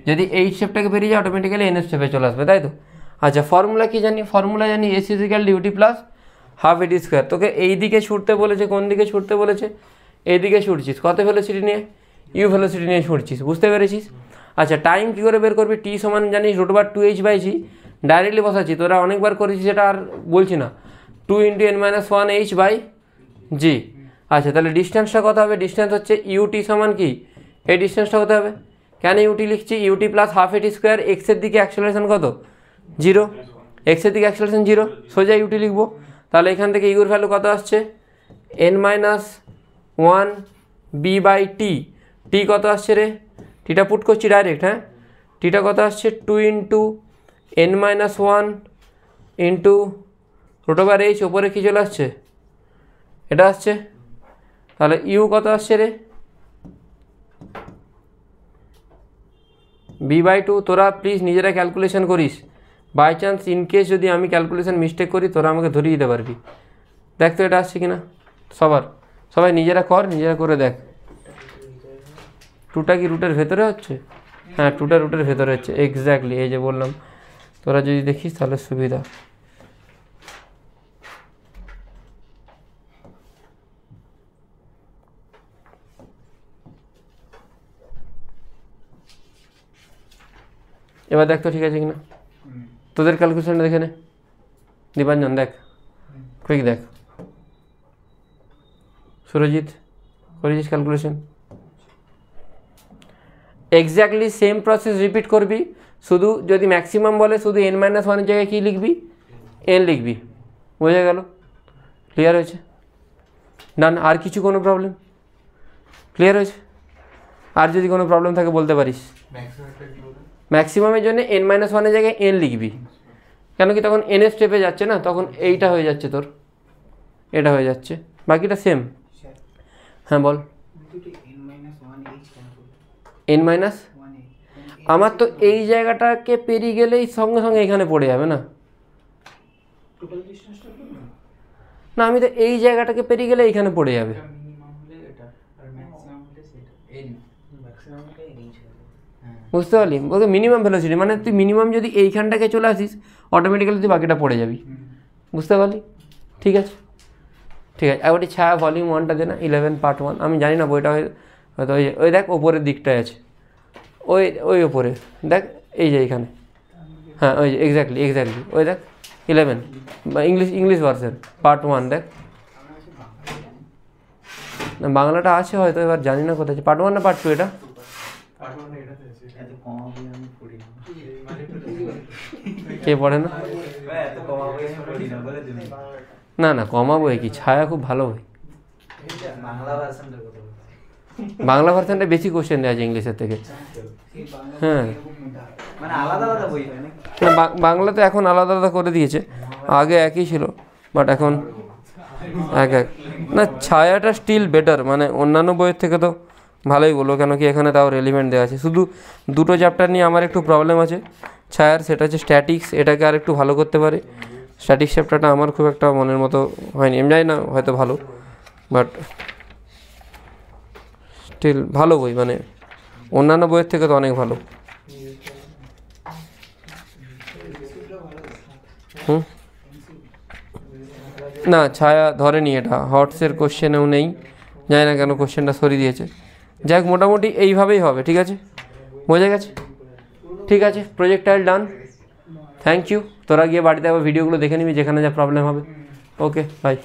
যদি এইচ স্টেপটাকে পেরিয়ে যায় অটোমেটিক্যালি এন স্টেপে চলে আসবে, তাই তো? আচ্ছা, ফর্মুলা কি জানি? ফর্মুলা জানি s is equal to UT plus half এটি স্কোয়ার। তোকে এই দিকে ছুটতে বলেছে, কোন দিকে ছুটতে বলেছে? এই দিকে ছুটছিস, কত ভেলোসিটি নিয়ে? ইউ ভেলোসিটি নিয়ে ছুটছিস, বুঝতে পেরেছিস? আচ্ছা, টাইম কী করে বের করবি? টি সমান জানিস √2h/g, ডাইরেক্টলি বসাচ্ছি, তোরা অনেকবার করেছিস, সেটা আর বলছি না। 2 × n-1h/g। আচ্ছা, তাহলে ডিস্টেন্সটা কত হবে? ডিস্টেন্স হচ্ছে ইউটি সমান কি? এই ডিস্টেন্সটা কত হবে? কেন ইউটি লিখছি? ইউটি প্লাস হাফ এটি স্কোয়ার। এক্সের দিকে অ্যাক্সেলারেশন কত? 0। এক্সের দিকে অ্যাক্সেলারেশন 0, সোজা ইউটি লিখবো। তাহলে এখান থেকে ইউর ভ্যালু কত আসছে? n-1 b/t। টি কত আসছে রে? টিটা পুট করছি ডাইরেক্ট, হ্যাঁ। টিটা কত আসছে? 2 × n-1 ইন্টু √h, ওপরে কী চলে আসছে? এটা আসছে। তাহলে ইউ কত আসছে রে? b/2। তোরা প্লিজ নিজেরা ক্যালকুলেশন করিস, বাই চান্স ইনকেস যদি আমি ক্যালকুলেশন মিস্টেক করি, তোরা আমাকে ধরিয়ে দিতে পারবি। দেখ তো এটা আসছে কি না সবাই নিজেরা কর, নিজেরা করে দেখ। 2টা কি রুটের ভেতরে হচ্ছে? হ্যাঁ, 2টা রুটের ভেতরে হচ্ছে, এক্স্যাক্টলি। এই যে বললাম, তোরা যদি দেখিস তাহলে সুবিধা। এবার দেখ তো ঠিক আছে কিনা, তোদের ক্যালকুলেশনটা দেখে নে দীপাঞ্জন, দেখ কুইক দেখ। সুরজিৎ করেছিস calculation? Exactly same process repeat করবি, শুধু যদি ম্যাক্সিমাম বলে শুধু n-1 জায়গায় কী লিখবি, n লিখবি। বোঝা গেল? ক্লিয়ার হয়েছে? ডান। আর কিছু কোনো প্রবলেম? ক্লিয়ার হয়েছে? আর যদি কোনো প্রবলেম থাকে বলতে পারিস। ম্যাক্সিমামের জন্য n-1 জায়গায় n লিখবি, কেন কি তখন n এর স্টেপে যাচ্ছে না, তখন এইটা হয়ে যাচ্ছে তোর, এটা হয়ে যাচ্ছে, বাকিটা সেম। হ্যাঁ বল। n-1 আমার তো এই জায়গাটাকে পেরিয়ে গেলেই সঙ্গে সঙ্গে এখানে পড়ে যাবে না? না, আমি তো এই জায়গাটাকে পেরিয়ে গেলে এইখানে পড়ে যাবে। বুঝতে পারলি? বলতে মিনিমাম ভেলোসিটি মানে তুই মিনিমাম যদি এইখানটাকে চলে আসিস অটোমেটিক্যালি তুই বাকিটা পড়ে যাবি। বুঝতে পারলি? ঠিক আছে, ঠিক আছে। আর ওটি ছায়া ভলিউম 1টা দে না, 11 পার্ট 1। আমি জানি না বইটা হয়তো ওই দেখ ওপরের দিকটায় আছে, ওই ওপরে দেখ, এই যে এইখানে, হ্যাঁ ওই যে এক্স্যাক্টলি ওই দেখ 11 বা ইংলিশ ভার্সন পার্ট 1 দেখ। না বাংলাটা আছে হয়তো, এবার জানি না কোথায় আছে, পার্ট 1 না পার্ট 2 এটা? কে পড়ে না? না না কমা বই কি, ছায়া খুব ভালো বই। বাংলা ভার্সনটা বেশি কোশ্চেন দেওয়া আছে ইংলিশের থেকে। হ্যাঁ না বাংলা তো এখন আলাদা আলাদা করে দিয়েছে, আগে একই ছিল বাট এখন এক। না ছায়াটা স্টিল বেটার, মানে অন্যান্য বইয়ের থেকে তো ভালোই বলবো, কেন কি এখানে তাও রেলিভেন্ট দেওয়া আছে। শুধু দুটো চ্যাপ্টার নিয়ে আমার একটু প্রবলেম আছে ছায়ার, সেটা হচ্ছে স্ট্যাটিক্স, এটাকে আর একটু ভালো করতে পারে। স্ট্যাটিক্স চ্যাপ্টারটা আমার খুব একটা মনের মতো হয়নি, আমি জানি না হয়তো ভালো, বাট স্টিল ভালো বই, মানে অন্যান্য বইয়ের থেকে তো অনেক ভালো। না ছায়া ধরেনি, এটা হটসের কোশ্চেনেও নেই, জানি না কেন কোশ্চেনটা সরিয়ে দিয়েছে। যাক মোটামুটি এইভাবেই হবে, ঠিক আছে? বোঝা গেছে? ঠিক আছে, প্রজেক্টাইল ডান। Thank you. তোরা গিয়ে বাড়িতে আবার ভিডিওগুলো দেখে নিবি যেখানে যা প্রবলেম হবে। Okay bye.